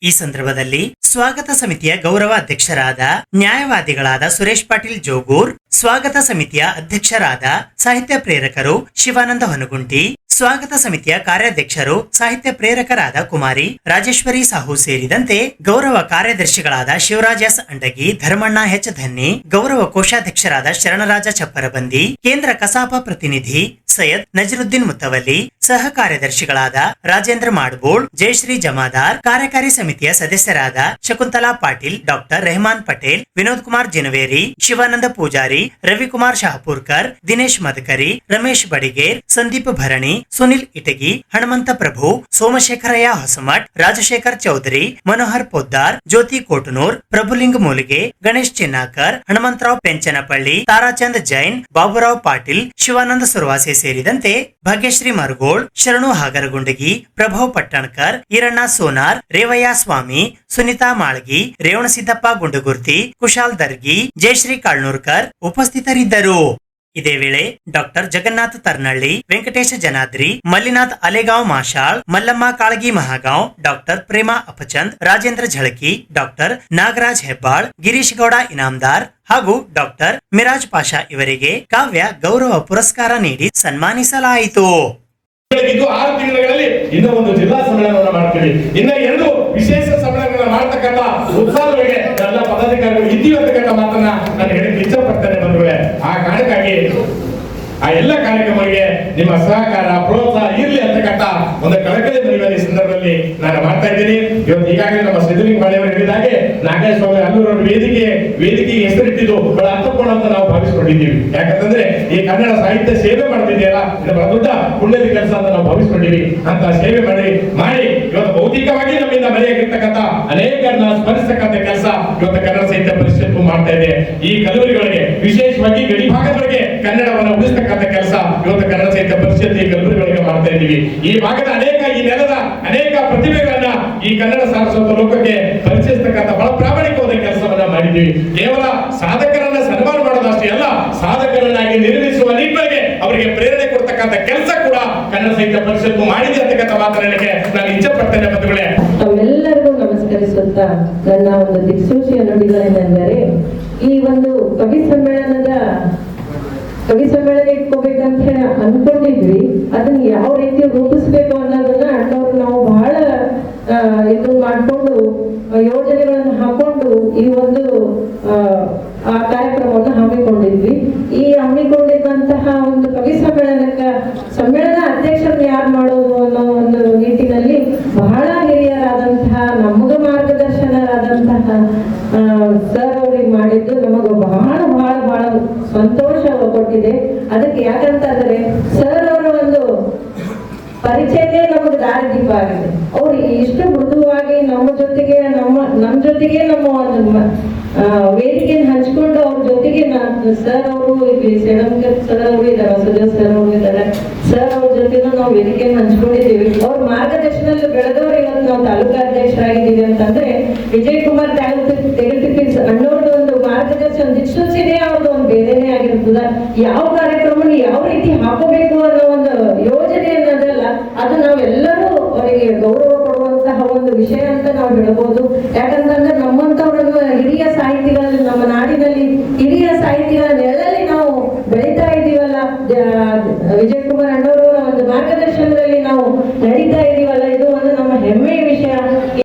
ಈ ಸಂದರ್ಭದಲ್ಲಿ ಸ್ವಾಗತ ಸಮಿತಿಯ ಗೌರವ ಅಧ್ಯಕ್ಷರಾದ ನ್ಯಾಯವಾದಿಗಳಾದ ಸುರೇಶ್ ಪಾಟೀಲ್ ಜೋಗೂರ್, ಸ್ವಾಗತ ಸಮಿತಿಯ ಅಧ್ಯಕ್ಷರಾದ ಸಾಹಿತ್ಯ ಪ್ರೇರಕರು ಶಿವಾನಂದ ಹೊನಗುಂಟಿ, ಸ್ವಾಗತ ಸಮಿತಿಯ ಕಾರ್ಯಾಧ್ಯಕ್ಷರು ಸಾಹಿತ್ಯ ಪ್ರೇರಕರಾದ ಕುಮಾರಿ ರಾಜೇಶ್ವರಿ ಸಾಹು ಸೇರಿದಂತೆ ಗೌರವ ಕಾರ್ಯದರ್ಶಿಗಳಾದ ಶಿವರಾಜ್ ಎಸ್ ಅಂಡಗಿ, ಧರ್ಮಣ್ಣ ಎಚ್ ಧನ್ನಿ, ಗೌರವ ಕೋಶಾಧ್ಯಕ್ಷರಾದ ಶರಣರಾಜ ಚಪ್ಪರಬಂದಿ, ಕೇಂದ್ರ ಕಸಾಪ ಪ್ರತಿನಿಧಿ ಸೈಯದ್ ನಜರುದ್ದೀನ್ ಮುತ್ತವಲ್ಲಿ, ಸಹ ಕಾರ್ಯದರ್ಶಿಗಳಾದ ರಾಜೇಂದ್ರ ಮಾಡ್ಬೋಳ್, ಜಯಶ್ರೀ ಜಮಾದಾರ್, ಕಾರ್ಯಕಾರಿ ಸಮಿತಿಯ ಸದಸ್ಯರಾದ ಶಕುಂತಲಾ ಪಾಟೀಲ್, ಡಾಕ್ಟರ್ ರೆಹಮಾನ್ ಪಟೇಲ್, ವಿನೋದ್ ಕುಮಾರ್ ಜಿನವೇರಿ, ಶಿವಾನಂದ ಪೂಜಾರಿ, ರವಿಕುಮಾರ್ ಶಹಾಪುರ್ಕರ್, ದಿನೇಶ್ ಮದಕರಿ, ರಮೇಶ್ ಬಡಿಗೇರ್, ಸಂದೀಪ್ ಭರಣಿ, ಸುನಿಲ್ ಇಟಗಿ, ಹನುಮಂತ ಪ್ರಭು, ಸೋಮಶೇಖರಯ್ಯ ಹೊಸಮಠ್, ರಾಜಶೇಖರ್ ಚೌಧರಿ, ಮನೋಹರ್ ಪೊದ್ದಾರ್, ಜ್ಯೋತಿ ಕೋಟನೂರ್, ಪ್ರಭುಲಿಂಗ ಮೂಲಿಗೆ, ಗಣೇಶ್ ಚಿನ್ನಾಕರ್, ಹನುಮಂತರಾವ್ ಪೆಂಚನಪಳ್ಳಿ, ತಾರಾಚಂದ್ ಜೈನ್, ಬಾಬುರಾವ್ ಪಾಟೀಲ್, ಶಿವಾನಂದ ಸುರವಾಸೆ ಸೇರಿದಂತೆ ಭಾಗ್ಯಶ್ರೀ ಮರಗೋಳ್, ಶರಣು ಹಾಗರಗುಂಡಗಿ, ಪ್ರಭವ್ ಪಟ್ಟಣಕರ್, ಈರಣ್ಣ ಸೋನಾರ್, ರೇವಯ್ಯ ಸ್ವಾಮಿ, ಸುನಿತಾ ಮಾಳ್ಗಿ, ರೇವಣಸಿದ್ದಪ್ಪ ಗುಂಡಗುರ್ತಿ, ಕುಶಾಲ್ ದರ್ಗಿ, ಜಯಶ್ರೀ ಕಾಳ್ನೂರ್ಕರ್ ಉಪಸ್ಥಿತರಿದ್ದರು. ಇದೇ ವೇಳೆ doctor Jagannath Tarnalli, Venkatesha Janadri, Mallinath ಅಲೆಗಾಂವ್ ಮಾಶಾಳ್, Mallamma Kalagi Mahagaon, doctor Prema ಅಪಚಂದ್, Rajendra ಝಳಕಿ, doctor Nagaraj Hebbal, Girish Gowda Inamdar ಹಾಗೂ ಡಾಕ್ಟರ್ ಮಿರಾಜ್ ಪಾಷಾ ಇವರಿಗೆ ಕಾವ್ಯ ಗೌರವ ಪುರಸ್ಕಾರ ನೀಡಿ ಸನ್ಮಾನಿಸಲಾಯಿತು.
6 ತಿಂಗಳಲ್ಲಿ ಇನ್ನೂ ಒಂದು ಜಿಲ್ಲಾ ಸಮ್ಮೇಳನವನ್ನು ಮಾಡ್ತೀವಿ. ಇನ್ನ 2 ವಿಶೇಷ ಸಮ್ಮೇಳನ ಮಾಡ್ತಕ್ಕಂಥ ಉತ್ಸಾಹಗಳಿಗೆ ಎಲ್ಲ ಪದಾಧಿಕಾರಿಗಳು ಇದ್ದೀವಿ ಅಂತಕ್ಕಂಥ ಮಾತನ್ನ ನಾನು ಹೇಳಕ್ಕೆ ಇಚ್ಛಪಡ್ತೇನೆ ಬಂಧುಗಳೇ. ಆ ಕಾರಣಕ್ಕಾಗಿ ಆ ಎಲ್ಲ ಕಾರ್ಯಕ್ರಮಗಳಿಗೆ ನಿಮ್ಮ ಸಹಕಾರ ಪ್ರೋತ್ಸಾಹ ಇರಲಿ ಅಂತಕ್ಕಂಥ ಒಂದು ಕಳಕಳಿ ಮನವಿಯನ್ನು ಈ ಸಂದರ್ಭದಲ್ಲಿ ನಾನು ಮಾಡ್ತಾ ಇದ್ದೀನಿ. ಇವತ್ತು ಈಗಾಗಲೇ ನಮ್ಮ ಸಿದ್ದಲಿಂಗ ಬಾಳೆಯವರು ಹೇಳಿದಾಗೆ ನಾಗೇಶ ಸ್ವಾಮಿ ಅಲ್ಲೂರವ್ರ ವೇದಿಕೆಗೆ ಹೆಸರಿಟ್ಟಿದ್ದು ಬಹಳ ಅರ್ಥಪೂರ್ಣ ಅಂತ ನಾವು ಭಾವಿಸ್ಕೊಂಡಿದ್ದೀವಿ. ಯಾಕಂತಂದ್ರೆ ಈ ಕನ್ನಡ ಸಾಹಿತ್ಯ ಸೇವೆ ಮಾಡ್ತಿದೆಯಲ್ಲ, ಇದು ಬಹಳ ದೊಡ್ಡ ಪುಣ್ಯದ ಕೆಲಸ ಅಂತ ನಾವು ಭಾವಿಸ್ಕೊಂಡಿವಿ. ಅಂತ ಸೇವೆ ಮಾಡಿ ಇವತ್ತು ಭೌತಿಕವಾಗಿ ನಮ್ಮಿಂದ ಮರೆಯಾಗಿರ್ತಕ್ಕಂಥ ಅನೇಕರನ್ನ ಸ್ಮರಿಸತಕ್ಕಂಥ ಕೆಲಸ ಇವತ್ತು ಕನ್ನಡ ಸಾಹಿತ್ಯ ಪರಿಷತ್ತು ಮಾಡ್ತಾ ಇದೆ. ಈ ಕಲಬುರಗಿಗಳಿಗೆ ವಿಶೇಷವಾಗಿ ಗಡಿ ಭಾಗದವರೆಗೆ ಕನ್ನಡವನ್ನು ಉಳಿಸ್ತಕ್ಕಂಥ ಕೆಲಸ ಇವತ್ತು ಕನ್ನಡ ಸಾಹಿತ್ಯ ಪರಿಷತ್ ಈ ಕಲಬುರಗಿಗಳಿಗೆ ಮಾಡ್ತಾ ಇದ್ದೀವಿ. ಈ ಭಾಗದ ಈ ನೆಲದ ಅನೇಕ ಪ್ರತಿಭೆಗಳನ್ನ ಈ ಕನ್ನಡ ಸಾರಸ್ವತ ಲೋಕಕ್ಕೆ ಪರಿಚಯಿಸತಕ್ಕಂಥ ಬಹಳ ಪ್ರಾಮಾಣಿಕವಾದ ಕೆಲಸವನ್ನ ಮಾಡಿದ್ದೀವಿ. ಕೇವಲ ಸಾಧಕರನ್ನ ಸನ್ಮಾನ ಮಾಡೋದಷ್ಟೇ ಅಲ್ಲ, ಸಾಧಕರನ್ನಾಗಿ ನಿರ್ಮಿಸುವ ನಿಟ್ಟಿನಲ್ಲಿ ಅವರಿಗೆ ಪ್ರೇರಣೆ ಕೊಡ್ತಕ್ಕಂಥ ಕೆಲಸ ಕೂಡ ಕನ್ನಡ ಸಾಹಿತ್ಯ ಪರಿಷತ್ತು ಮಾಡಿದೆ ಅಂತಕ್ಕಂಥ ಮಾತನಾಡಲಿಕ್ಕೆ ನಾನು ಇಚ್ಛೆ ಪಡ್ತೇನೆ ಬಂಧುಗಳೇ.
ತಮ್ಮೆಲ್ಲರಿಗೂ ನಮಸ್ಕರಿಸುತ್ತಾ ನನ್ನ ಒಂದು ದಿಕ್ಸೂಚಿಯ ನುಡಿಗಳೇನೆಂದರೆ, ಈ ಒಂದು ಕವಿ ಸಮ್ಮೇಳನ ಇಟ್ಕೋಬೇಕಂತ ಹೇಳಿ ಅನ್ಕೊಂಡಿದ್ವಿ. ಅದನ್ನ ಯಾವ ರೀತಿ ರೂಪಿಸ್ಬೇಕು ಅನ್ನೋದನ್ನ ಅಣ್ಣವ್ರು ನಾವು ಬಹಳ ಇದು ಮಾಡ್ಕೊಂಡು ಯೋಜನೆಗಳನ್ನು ಹಾಕೊಂಡು ಈ ಒಂದು ಆ ಕಾರ್ಯಕ್ರಮವನ್ನು ಹಮ್ಮಿಕೊಂಡಿದ್ವಿ. ಈ ಹಮ್ಮಿಕೊಂಡಿದ್ದ ಕವಿ ಸಮ್ಮೇಳನ ಅಧ್ಯಕ್ಷರನ್ನ ಯಾರು ಮಾಡೋದು ಅನ್ನೋ ಒಂದು ನಿಟ್ಟಿನಲ್ಲಿ ಬಹಳ ಹಿರಿಯರಾದಂತಹ ನಮಗ ಮಾರ್ಗದರ್ಶನರಾದಂತಹ ಸರ್ ಅವ್ರಿಗೆ ಮಾಡಿದ್ದು ನಮಗ ಬಹಳ ಬಹಳ ಬಹಳ ಸಂತೋಷ ಕೊಟ್ಟಿದೆ. ಅದಕ್ಕೆ ಯಾಕಂತಂದ್ರೆ ಸರ್ ಅವರ ಒಂದು ಪರಿಚಯನೇ ನಮಗೆ ದಾರಿದೀಪ ಆಗಿದೆ. ಅವ್ರು ಇಷ್ಟು ಮೃದುವಾಗಿ ನಮ್ಮ ಜೊತೆಗೆ ನಮ್ಮ ಒಂದು ವೇದಿಕೆಯನ್ನು ಹಂಚ್ಕೊಂಡು ಅವ್ರ ಜೊತೆಗೆ ಸರ್ ಅವರು ಸೇಡಂಕರ್ ಸರ್ ಅವರು ಇದ್ದಾರೆ, ವಸುದೇವ್ ಸರ್ ಅವರು ಇದ್ದಾರೆ. ಸರ್ ಅವ್ರ ಜೊತೆನೂ ನಾವು ವೇದಿಕೆಯನ್ನು ಹಂಚ್ಕೊಂಡಿದ್ದೀವಿ. ಅವ್ರ ಮಾರ್ಗದರ್ಶನದಲ್ಲಿ ಬೆಳೆದವರು ಇವತ್ತು ನಾವು ತಾಲೂಕಾ ಅಧ್ಯಕ್ಷರಾಗಿದ್ದೀವಿ ಅಂತಂದ್ರೆ ವಿಜಯ್ ಕುಮಾರ್ ತೆಗಲ್ತಿಪ್ಪಿ ಅಣ್ಣವ್ರದ್ದು ಒಂದು ಮಾರ್ಗದರ್ಶನ ದಿಕ್ಸೂಚಿನೇ ಅವ್ರದ್ದು ಒಂದು ಬೇರೆನೇ ಆಗಿರ್ತದ. ಯಾವ ಕಾರ್ಯಕ್ರಮ ಯಾವ ರೀತಿ ಹಾಕೋಬೇಕು ಅನ್ನೋ ಒಂದು ಯೋಜನೆ ಅನ್ನೋದಲ್ಲ, ಅದು ನಾವೆಲ್ಲರೂ ಅವರಿಗೆ ಗೌರವ ಕೊಡುವಂತಹ ಒಂದು ವಿಷಯ ಅಂತ ನಾವು ಹೇಳ್ಬೋದು. ಯಾಕಂತಂದ್ರೆ ನಮ್ಮಂತವ್ರನ್ನ ಹಿರಿಯ ಸಾಹಿತಿಗಳಲ್ಲಿ ನಮ್ಮ ನಾಡಿನಲ್ಲಿ ಹಿರಿಯ ಸಾಹಿತಿಗಳ ನೆರಳಲ್ಲಿ ನಾವು ಬೆಳೀತಾ ಇದ್ದೀವಲ್ಲ, ವಿಜಯ್ ಕುಮಾರ್ ಅಣ್ಣವರ ಒಂದು ಮಾರ್ಗದರ್ಶನದಲ್ಲಿ ನಾವು ನಡೀತಾ ಇದ್ದೀವಲ್ಲ, ಇದು ಒಂದು ನಮ್ಮ ಹೆಮ್ಮೆಯ ವಿಷಯ.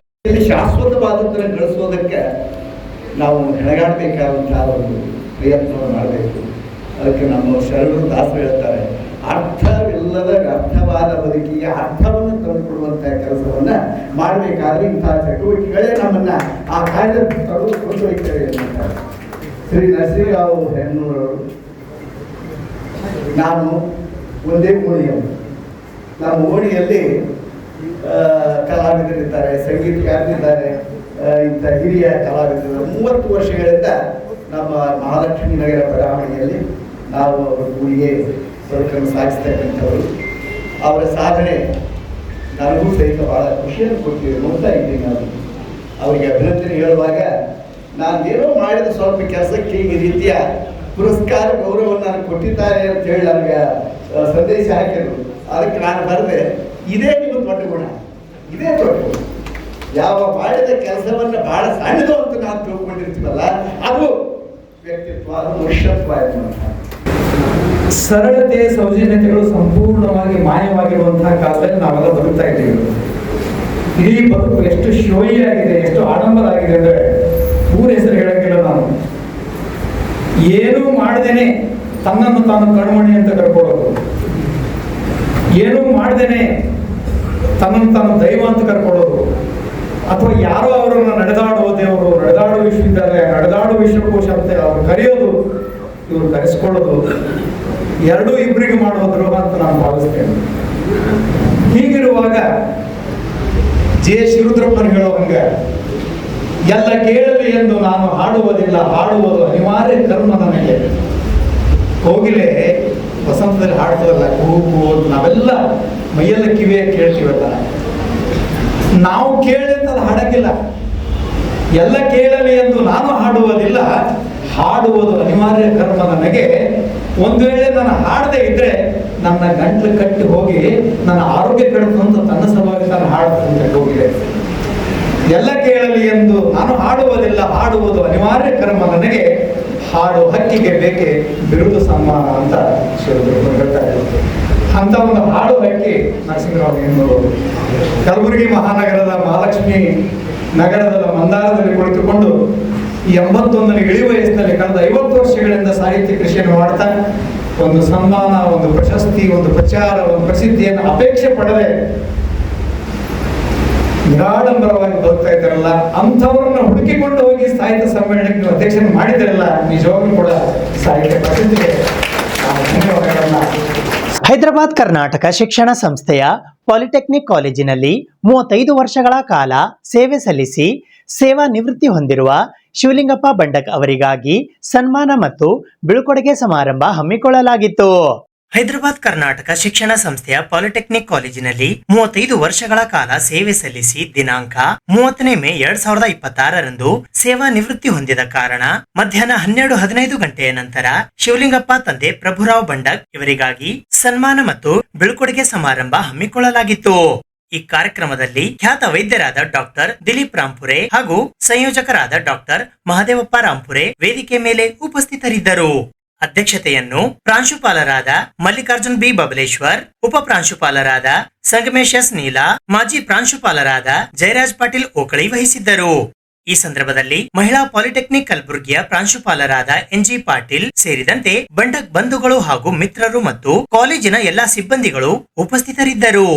ಶಾಶ್ವತವಾದದ್ದನ್ನು ಗಳಿಸೋದಕ್ಕೆ ನಾವು ಹೆಣಗಾಡಬೇಕಾದಂತಹ ಒಂದು ಪ್ರಯತ್ನವನ್ನು ಮಾಡಬೇಕು. ಅದಕ್ಕೆ ನಮ್ಮ ಶರಣರು ದಾಸರು ಹೇಳ್ತಾರೆ, ಅರ್ಥವಿಲ್ಲದ ವ್ಯರ್ಥವಾದ ಬದುಕಿಗೆ ಅರ್ಥವನ್ನು ತಂದುಕೊಡುವಂತಹ ಕೆಲಸವನ್ನ ಮಾಡಬೇಕಾದ್ರೆ ಇಂತಹ ಚಟುವಟಿಕೆಗಳೇ ನಮ್ಮನ್ನ ಆ ಕಾರ್ಯದ ಕೊಂಡೊಯ್ತೇವೆ ಎನ್ನುತ್ತಾರೆ ಶ್ರೀ ನರಸಿಂಹರಾವ್ ಹೆಣ್ಣೂರವರು. ನಾನು ಒಂದೇ ಓಣಿಯವರು. ನಮ್ಮ ಓಣಿಯಲ್ಲಿ ಕಲಾವಿದರಿದ್ದಾರೆ, ಸಂಗೀತಗಾರರಿದ್ದಾರೆ, ಇಂಥ ಹಿರಿಯ ಕಲಾವಿದರು. 30 ವರ್ಷಗಳಿಂದ ನಮ್ಮ ಮಹಾಲಕ್ಷ್ಮೀ ನಗರ ಬಡಾವಣೆಯಲ್ಲಿ ನಾವು ಅವರ ಗುಡಿಗೆ ಬದುಕನ್ನು ಸಾಗಿಸ್ತಕ್ಕಂಥವರು. ಅವರ ಸಾಧನೆ ನನಗೂ ಸಹಿತ ಬಹಳ ಖುಷಿಯನ್ನು ಕೊಡ್ತೀವಿ, ನೋಡ್ತಾ ಇದ್ದೀನಿ. ನಾನು ಅವರಿಗೆ ಅಭಿನಂದನೆ ಹೇಳುವಾಗ ನಾನೇನೋ ಮಾಡಿದ ಸ್ವಲ್ಪ ಕೆಲಸಕ್ಕೆ ಈ ರೀತಿಯ ಪುರಸ್ಕಾರ ಗೌರವವನ್ನು ನಾನು ಕೊಟ್ಟಿದ್ದಾರೆ ಅಂತ ಹೇಳಿ ನನಗೆ ಸಂದೇಶ ಹಾಕಿದ್ರು. ಅದಕ್ಕೆ ನಾನು ಬರೆದೆ, ಇದೇ ನಿಮ್ಮ ದೊಡ್ಡ ಗುಣ, ಇದೇ ದೊಡ್ಡ ಗುಣ. ಯಾವ ಮಾಡಿದ ಕೆಲಸವನ್ನು ಬಹಳ ಸಣ್ಣದು ಅಂತ ನಾವು ತಿಳ್ಕೊಂಡಿರ್ತೀವಲ್ಲ, ಅದು ವ್ಯಕ್ತಿತ್ವ, ಅದು ಮನುಷ್ಯತ್ವ ಎನ್ನುವಂಥ.
ಸರಳತೆ ಸೌಜನ್ಯತೆಗಳು ಸಂಪೂರ್ಣವಾಗಿ ಮಾಯವಾಗಿರುವಂತಹ ಕಾಲದಲ್ಲಿ ನಾವೆಲ್ಲ ಬದುಕ್ತಾ ಇದ್ದೀವಿ. ಇಡೀ ಬದುಕು ಎಷ್ಟು ಶೋಯಿಯಾಗಿದೆ, ಎಷ್ಟು ಆಡಂಬರ ಆಗಿದೆ ಅಂದ್ರೆ ಊರ ಹೆಸರು ಹೇಳಕ್ಕಿಲ್ಲ. ನಾನು ಏನೂ ಮಾಡದೇನೆ ತನ್ನನ್ನು ತಾನು ಕಣ್ಮಣಿ ಅಂತ ಕರ್ಕೊಳ್ಳೋದು, ಏನೂ ಮಾಡದೇನೆ ತನ್ನನ್ನು ತಾನು ದೈವ ಅಂತ ಕರ್ಕೊಳ್ಳೋದು, ಅಥವಾ ಯಾರೋ ಅವರನ್ನು ನಡೆದಾಡುವ ದೇವರು, ನಡೆದಾಡುವ ವಿಶ್ವವಿದ್ಯಾಲಯ, ನಡೆದಾಡುವ ವಿಶ್ವಕೋಶ ಅಂತ ಅವ್ರು ಕರೆಯೋದು, ಇವರು ಕರೆಸ್ಕೊಳ್ಳೋದು, ಎರಡೂ ಇಬ್ಬರಿಗೆ ಮಾಡುವ ದ್ರೋಹ ಅಂತ ನಾನು ಭಾವಿಸ್ತೇನೆ. ಹೀಗಿರುವಾಗ ಜೆ ಶಿವರುದ್ರಪ್ಪನ ಹೇಳೋ ಹಂಗೆ, ಎಲ್ಲ ಕೇಳಲಿ ಎಂದು ನಾನು ಹಾಡುವುದಿಲ್ಲ, ಹಾಡುವುದು ಅನಿವಾರ್ಯ ಕರ್ಮ ನನಗೆ. ಕೋಗಿಲೆ ವಸಂತದಲ್ಲಿ ಹಾಡ್ತದಲ್ಲ, ಕೂಗು, ನಾವೆಲ್ಲ ಮೈಯೆಲ್ಲ ಕಿವಿಯ ಕೇಳ್ತೀವಲ್ಲ, ನಾವು ಕೇಳಿ ಅಂತ ಅದು ಹಾಡಕ್ಕಿಲ್ಲ. ಎಲ್ಲ ಕೇಳಲಿ ಎಂದು ನಾನು ಹಾಡುವುದಿಲ್ಲ, ಹಾಡುವುದು ಅನಿವಾರ್ಯ ಕರ್ಮ ನನಗೆ. ಒಂದು ವೇಳೆ ನಾನು ಹಾಡದೆ ಇದ್ರೆ ನನ್ನ ಗಂಟ್ಲು ಕಟ್ಟಿ ಹೋಗಿ ನನ್ನ ಆರೋಗ್ಯ ಕೆಡುತ್ತಂತ ತನ್ನ ಸಲುವಾಗಿ ನಾನು ಹಾಡುತ್ತಂತೆ ಹೋಗಿದೆ. ಎಲ್ಲ ಕೇಳಲಿ ಎಂದು ನಾನು ಹಾಡುವುದಿಲ್ಲ, ಹಾಡುವುದು ಅನಿವಾರ್ಯ ಕರ್ಮ ನನಗೆ, ಹಾಡು ಹಕ್ಕಿಗೆ ಬೇಕೆ ಬಿರುದು ಸನ್ಮಾನ ಅಂತ ಶಿವರುದ್ರಪ್ಪರು ಹೇಳ್ತಾ ಇದ್ದಾರೆ. ಅಂತ ಒಂದು ಹಾಡು ಹಕ್ಕಿ ನರಸಿಂಹರಾವ್ ಹೆಣ್ಣೂರು ಕಲಬುರಗಿ ಮಹಾನಗರದ ಮಹಾಲಕ್ಷ್ಮಿ ನಗರದ ಮಂದಾರದಲ್ಲಿ ಕುಳಿತುಕೊಂಡು 81ನೇ ಇಳಿ ವಯಸ್ಸಿನಲ್ಲಿ ಕಳೆದ 50 ವರ್ಷಗಳಿಂದ ಸಾಹಿತ್ಯ ಕೃಷಿಯನ್ನು ಮಾಡ್ತಾ ಒಂದು ಸನ್ಮಾನ, ಒಂದು ಪ್ರಶಸ್ತಿ, ಒಂದು ಪ್ರಚಾರ, ಒಂದು ಪ್ರಸಿದ್ಧಿಯನ್ನು ಅಪೇಕ್ಷೆ ಪಡದೆ ನಿರಾಡಂಬರವಾಗಿ ಬದುಕ್ತಾ ಇದ್ದಾರಲ್ಲ, ಅಂಥವ್ರನ್ನ ಹುಡುಕಿಕೊಂಡು ಹೋಗಿ ಸಾಹಿತ್ಯ ಸಮ್ಮೇಳನಕ್ಕೆ ನೀವು ಅಧ್ಯಕ್ಷನ ಮಾಡಿದ್ದಾರಲ್ಲ, ನಿಜವಾಗ್ಲೂ ಕೂಡ ಸಾಹಿತ್ಯ ಪ್ರಸಿದ್ಧಿಗೆ ಧನ್ಯವಾದಗಳನ್ನ.
ಹೈದರಾಬಾದ್ ಕರ್ನಾಟಕ ಶಿಕ್ಷಣ ಸಂಸ್ಥೆಯ ಪಾಲಿಟೆಕ್ನಿಕ್ ಕಾಲೇಜಿನಲ್ಲಿ 35 ವರ್ಷಗಳ ಕಾಲ ಸೇವೆ ಸಲ್ಲಿಸಿ ಸೇವಾ ನಿವೃತ್ತಿ ಹೊಂದಿರುವ ಶಿವಲಿಂಗಪ್ಪ ಬಂಡಕ್ ಅವರಿಗಾಗಿ ಸನ್ಮಾನ ಮತ್ತು ಬೀಳ್ಕೊಡುಗೆ ಸಮಾರಂಭ ಹಮ್ಮಿಕೊಳ್ಳಲಾಗಿತ್ತು.
ಹೈದರಾಬಾದ್ ಕರ್ನಾಟಕ ಶಿಕ್ಷಣ ಸಂಸ್ಥೆಯ ಪಾಲಿಟೆಕ್ನಿಕ್ ಕಾಲೇಜಿನಲ್ಲಿ 35 ವರ್ಷಗಳ ಕಾಲ ಸೇವೆ ಸಲ್ಲಿಸಿ ದಿನಾಂಕ 30 ಮೇ 2026ರಂದು ಸೇವಾ ನಿವೃತ್ತಿ ಹೊಂದಿದ ಕಾರಣ ಮಧ್ಯಾಹ್ನ 12:15 ಗಂಟೆಯ ನಂತರ ಶಿವಲಿಂಗಪ್ಪ ತಂದೆ ಪ್ರಭುರಾವ್ ಬಂಡಕ್ ಇವರಿಗಾಗಿ ಸನ್ಮಾನ ಮತ್ತು ಬೀಳ್ಕೊಡುಗೆ ಸಮಾರಂಭ ಹಮ್ಮಿಕೊಳ್ಳಲಾಗಿತ್ತು. ಈ ಕಾರ್ಯಕ್ರಮದಲ್ಲಿ ಖ್ಯಾತ ವೈದ್ಯರಾದ ಡಾಕ್ಟರ್ ದಿಲೀಪ್ ರಾಂಪುರೆ ಹಾಗೂ ಸಂಯೋಜಕರಾದ ಡಾಕ್ಟರ್ ಮಹದೇವಪ್ಪ ರಾಂಪುರೆ ವೇದಿಕೆ ಮೇಲೆ ಉಪಸ್ಥಿತರಿದ್ದರು. ಅಧ್ಯಕ್ಷತೆಯನ್ನು ಪ್ರಾಂಶುಪಾಲರಾದ ಮಲ್ಲಿಕಾರ್ಜುನ್ ಬಿ ಬಬಲೇಶ್ವರ್, ಉಪ ಪ್ರಾಂಶುಪಾಲರಾದ ಸಂಗಮೇಶ್ ಎಸ್ ನೀಲಾ, ಮಾಜಿ ಪ್ರಾಂಶುಪಾಲರಾದ ಜಯರಾಜ್ ಪಾಟೀಲ್ ಓಕಳಿ ವಹಿಸಿದ್ದರು. ಈ ಸಂದರ್ಭದಲ್ಲಿ ಮಹಿಳಾ ಪಾಲಿಟೆಕ್ನಿಕ್ ಕಲಬುರಗಿಯ ಪ್ರಾಂಶುಪಾಲರಾದ ಎನ್.ಜಿ. ಪಾಟೀಲ್ ಸೇರಿದಂತೆ ಬಂಡಕ್ ಬಂಧುಗಳು ಹಾಗೂ ಮಿತ್ರರು ಮತ್ತು ಕಾಲೇಜಿನ ಎಲ್ಲಾ ಸಿಬ್ಬಂದಿಗಳು ಉಪಸ್ಥಿತರಿದ್ದರು.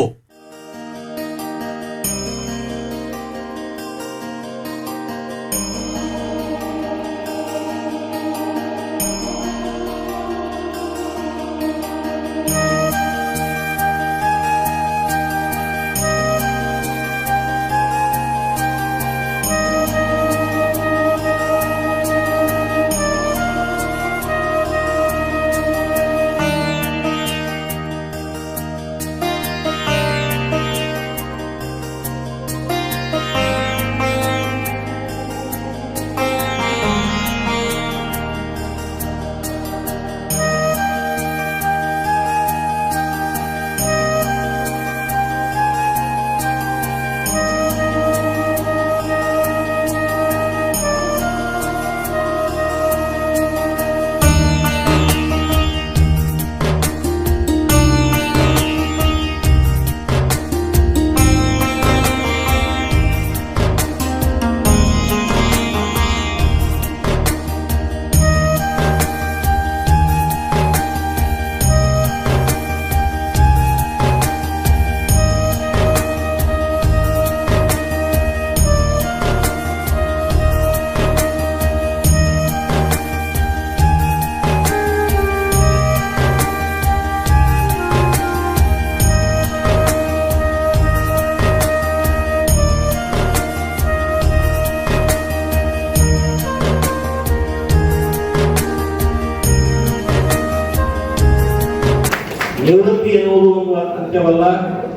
ನಿವೃತ್ತಿ ಎನ್ನುವುದು ಒಂದು ಅಂತ್ಯವಲ್ಲ,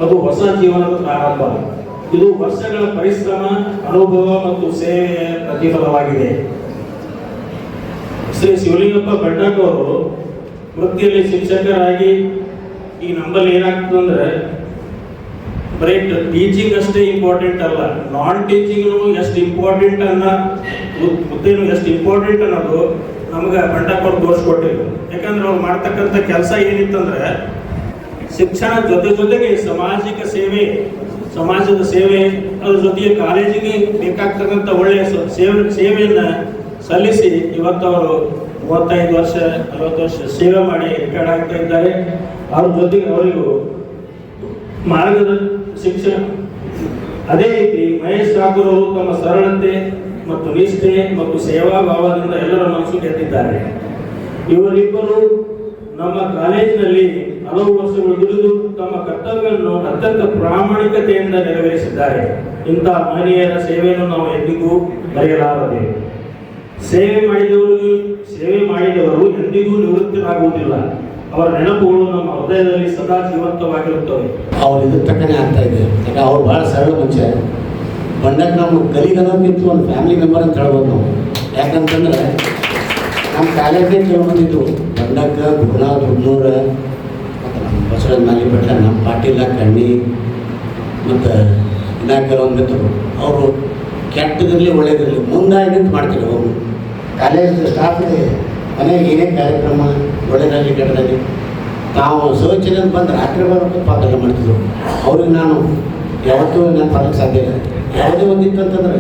ಅದು ಹೊಸ ಜೀವನದ ಪ್ರಾರಂಭ. ಇದು ವರ್ಷಗಳ ಪರಿಶ್ರಮ, ಅನುಭವ ಮತ್ತು ಸೇವೆಯ ಪ್ರತಿಫಲವಾಗಿದೆ. ಶ್ರೀ ಶಿವಲಿಂಗಪ್ಪ ಬಂಡಾಕ್ ಅವರು ವೃತ್ತಿಯಲ್ಲಿ ಶಿಕ್ಷಕರಾಗಿ ಈಗ ನಮ್ಮಲ್ಲಿ ಏನಾಗ್ತದಂದ್ರೆ ಬರೀ ಟೀಚಿಂಗ್ ಅಷ್ಟೇ ಇಂಪಾರ್ಟೆಂಟ್ ಅಲ್ಲ, ನಾನ್ ಟೀಚಿಂಗ್ನು ಎಷ್ಟು ಇಂಪಾರ್ಟೆಂಟ್ ಹುದ್ದೆನು ಎಷ್ಟು ಇಂಪಾರ್ಟೆಂಟ್ ಅನ್ನೋದು ನಮ್ಗೆ ಬಂಡಾಕ್ ಅವ್ರು ತೋರಿಸ್ಕೊಟ್ಟಿದ್ರು. ಯಾಕಂದ್ರೆ ಅವ್ರು ಮಾಡ್ತಕ್ಕಂಥ ಕೆಲಸ ಏನಿತ್ತಂದ್ರೆ ಶಿಕ್ಷಣ ಜೊತೆಗೆ ಸಾಮಾಜಿಕ ಸೇವೆ, ಸಮಾಜದ ಸೇವೆ, ಅದ್ರ ಜೊತೆಗೆ ಕಾಲೇಜಿಗೆ ಬೇಕಾಗ್ತಕ್ಕಂಥ ಒಳ್ಳೆಯ ಸೇವೆಯನ್ನು ಸಲ್ಲಿಸಿ ಇವತ್ತು ಅವರು 35 ವರ್ಷ 40 ವರ್ಷ ಸೇವೆ ಮಾಡಿ ರಿಟೈರ್ಡ್ ಆಗ್ತಾ ಇದ್ದಾರೆ. ಅವ್ರ ಜೊತೆಗೆ ಅವರಿಗೂ ಮಾರ್ಗದ ಶಿಕ್ಷಣ. ಅದೇ ರೀತಿ ಮಹೇಶ್ ಠಾಕೂರ್ ಅವರು ತಮ್ಮ ಸರಳತೆ ಮತ್ತು ನಿಷ್ಠೆ ಮತ್ತು ಸೇವಾ ಭಾವದಿಂದ ಎಲ್ಲರ ಮನಸ್ಸು ಗೆದ್ದಿದ್ದಾರೆ. ಇವರಿಬ್ಬರು ನಮ್ಮ ಕಾಲೇಜಿನಲ್ಲಿ ಹಲವು ವರ್ಷಗಳು ದುಡಿದು ತಮ್ಮ ಕರ್ತವ್ಯವನ್ನು ಅತ್ಯಂತ ಪ್ರಾಮಾಣಿಕತೆಯಿಂದ ನೆರವೇರಿಸಿದ್ದಾರೆ. ಇಂತಹ ಮಹನೀಯರ ಸೇವೆಯನ್ನು ನಾವು ಎಂದಿಗೂ ಮರೆಯಲಾರದೆ. ಸೇವೆ ಮಾಡಿದವರು ಎಂದಿಗೂ ನಿವೃತ್ತರಾಗುವುದಿಲ್ಲ. ಅವರ ನೆನಪುಗಳು ನಮ್ಮ ಹೃದಯದಲ್ಲಿ ಸದಾ ಜೀವಂತವಾಗಿರುತ್ತವೆ.
ಅವ್ರು ಇದ್ರ ತಕ್ಕನೆ ಆಗ್ತಾ ಇದೆ. ಯಾಕಂದ್ರೆ ಅವ್ರು ಭಾಳ ಸರಳ ಮನುಷ್ಯ. ಬಂಡಾಕ್ ನಮ್ಮ ಕಲಿಗನೋಕ್ಕಿಂತ ಒಂದು ಫ್ಯಾಮಿಲಿ ಮೆಂಬರ್ ಅಂತ ಹೇಳ್ಬೋದು ನಾವು. ಯಾಕಂತಂದ್ರೆ ನಮ್ಮ ಕಾಲೇಜೇ ಕೇಳ್ಬಂದಿದ್ದು ಬಂಡಾಕ, ಗುಣ, ದುಡ್ನೂರ, ಮತ್ತು ನಮ್ಮ ಬಸವರಾಜ ಮಾಲಿಪಟ್ಲ, ನಮ್ಮ ಪಾಟೀಲ, ಕಣ್ಣಿ ಮತ್ತು ಇನ್ನ ಕೆಲವೊಂದು ಮಿತ್ರರು. ಅವರು ಕೆಟ್ಟದಿರಲಿ ಒಳ್ಳೇದಿರಲಿ ಮುಂದಾಗಿದ್ದು ಮಾಡ್ತಾರೆ. ಅವರು ಕಾಲೇಜ್ ಸ್ಟಾಫ್ಗೆ ಮನೆಗೆ ಏನೇ ಕಾರ್ಯಕ್ರಮ ಒಳ್ಳೆಯದಾಗಲಿ ಕೆಟ್ಟದಾಗಲಿ ನಾವು ಶೌಚಾಲಯ ಬಂದು ರಾತ್ರಿ ಬರೋಕ್ಕೆ ಪಾಠ ಮಾಡ್ತಿದ್ರು. ಅವ್ರಿಗೆ ನಾನು ಯಾವತ್ತೂ ನಾನು ಬರೋಕ್ಕೆ ಸಾಧ್ಯ ಇಲ್ಲ. ಯಾವುದೇ ಒಂದಿತ್ತು ಅಂತಂದ್ರೆ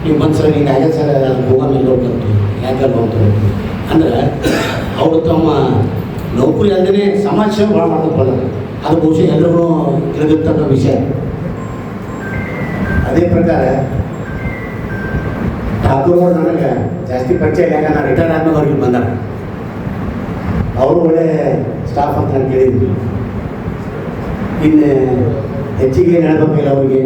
ನೀವು ಬಂದು ಸರ್ ಈಗ ಹಾಗೆ ಸರ್ ಹೋಗೋಣ ಮೇಲೆ ಹೋಗ್ತಂತು ಯಾಕಲ್ಲ ಹೋಗ್ತಾರೆ ಅಂದ್ರೆ ಅವರು ತಮ್ಮ ನೌಕರಿ ಅಲ್ಲದೇ ಸಮಾಜ ಸೇವೆ ಭಾಳ ಮಾಡೋದು ಬಂದಾರೆ. ಅದು ಬಹುಶಃ ಎಲ್ಲರಿಗೂ ತಿಳಿದಿರ್ತಕ್ಕಂಥ ವಿಷಯ. ಅದೇ ಪ್ರಕಾರ ಠಾಕೂರ್ ಅವರು ನನಗೆ ಜಾಸ್ತಿ ಪರಿಚಯ ಇಲ್ಲ. ಯಾಕಂದ್ರೆ ನಾನು ರಿಟೈರ್ ಆದ್ಮೇಲೆ ಅವ್ರಿಗೆ ಬಂದಾರ. ಅವರು ಒಳ್ಳೆ ಸ್ಟಾಫ್ ಅಂತ ನಾನು ಕೇಳಿದ್ವಿ. ಇನ್ನು ಹೆಚ್ಚಿಗೆ ಏನು ಹೇಳ್ಬೇಕಿಲ್ಲ ಅವ್ರಿಗೆ.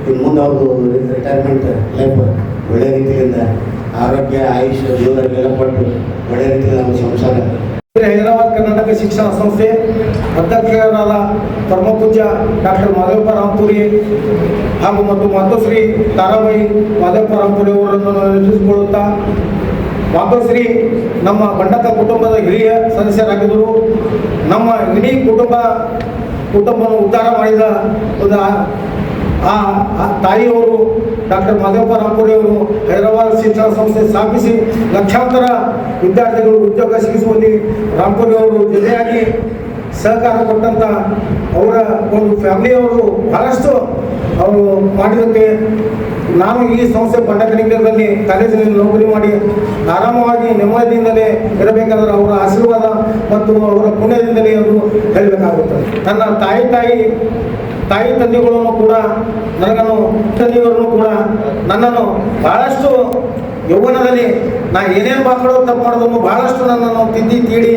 ಇನ್ನು ಮುಂದೆ ಅವ್ರದ್ದು ರಿಟೈರ್ಮೆಂಟ್ ಲೈಫ್ ಒಳ್ಳೆ ರೀತಿಯಿಂದ ಆರೋಗ್ಯ, ಆಯುಷ್, ಜೀವನಕ್ಕೆಲ್ಲ ಕೊಟ್ಟು ಒಳ್ಳೆ ರೀತಿಯಿಂದ ನಮ್ಮ ಸಂಸಾರ.
ಹೈದರಾಬಾದ್ ಕರ್ನಾಟಕ ಶಿಕ್ಷಣ ಸಂಸ್ಥೆ ಅಧ್ಯಕ್ಷರಾದ ಪರಮಪೂಜ್ಯ ಡಾಕ್ಟರ್ ಮಾದೇವಪ್ಪ ರಾಂಪುರಿ ಹಾಗೂ ಮತ್ತು ಮಾತೋಶ್ರೀ ತಾರಾಬಾಯಿ ಮಾದೇವಪ್ಪ ರಾಂಪುರಿ ಅವರನ್ನು ನೆನಪಿಸಿಕೊಳ್ಳುತ್ತಾ, ಮಾತೋಶ್ರೀ ನಮ್ಮ ಬಂಡಕ ಕುಟುಂಬದ ಹಿರಿಯ ಸದಸ್ಯರಾಗಿದ್ದರು. ನಮ್ಮ ಇಡೀ ಕುಟುಂಬವನ್ನು ಉದ್ಧಾರ ಮಾಡಿದ ಆ ತಾಯಿಯವರು ಡಾಕ್ಟರ್ ಮಾದೇವಪ್ಪ ರಾಂಪುರಿ ಅವರು ಹೈದರಾಬಾದ್ ಶಿಕ್ಷಣ ಸಂಸ್ಥೆ ಸ್ಥಾಪಿಸಿ ಲಕ್ಷಾಂತರ ವಿದ್ಯಾರ್ಥಿಗಳು ಉದ್ಯೋಗ ಸಿಗಿಸುವಲ್ಲಿ ರಾಂಪುರಿ ಅವರು ಜೊತೆಯಾಗಿ ಸಹಕಾರ ಕೊಟ್ಟಂಥ ಅವರ ಒಂದು ಫ್ಯಾಮಿಲಿಯವರು ಬಹಳಷ್ಟು ಅವರು ಮಾಡಿದ್ದಕ್ಕೆ ನಾನು ಈ ಸಂಸ್ಥೆ ಬಂಡಕಣಿಕದಲ್ಲಿ ಕಾಲೇಜಿನಲ್ಲಿ ನೌಕರಿ ಮಾಡಿ ಆರಾಮವಾಗಿ ನೆಮ್ಮದಿಯಿಂದಲೇ ಇರಬೇಕಾದ್ರೆ ಅವರ ಆಶೀರ್ವಾದ ಮತ್ತು ಅವರ ಪುಣ್ಯದಿಂದಲೇ ಅದು ಹೇಳಬೇಕಾಗುತ್ತದೆ. ನನ್ನ ತಾಯಿ ತಂದೆಗಳನ್ನು ಕೂಡ ನನಗನ್ನು ತಂದೆಯವರನ್ನು ಕೂಡ ನನ್ನನ್ನು ಬಹಳಷ್ಟು ಯೌವನದಲ್ಲಿ ನಾ ಏನೇನು ಮಕ್ಕಳು ತಪ್ಪು ಮಾಡೋದನ್ನು ಬಹಳಷ್ಟು ನನ್ನನ್ನು ತೀಡಿ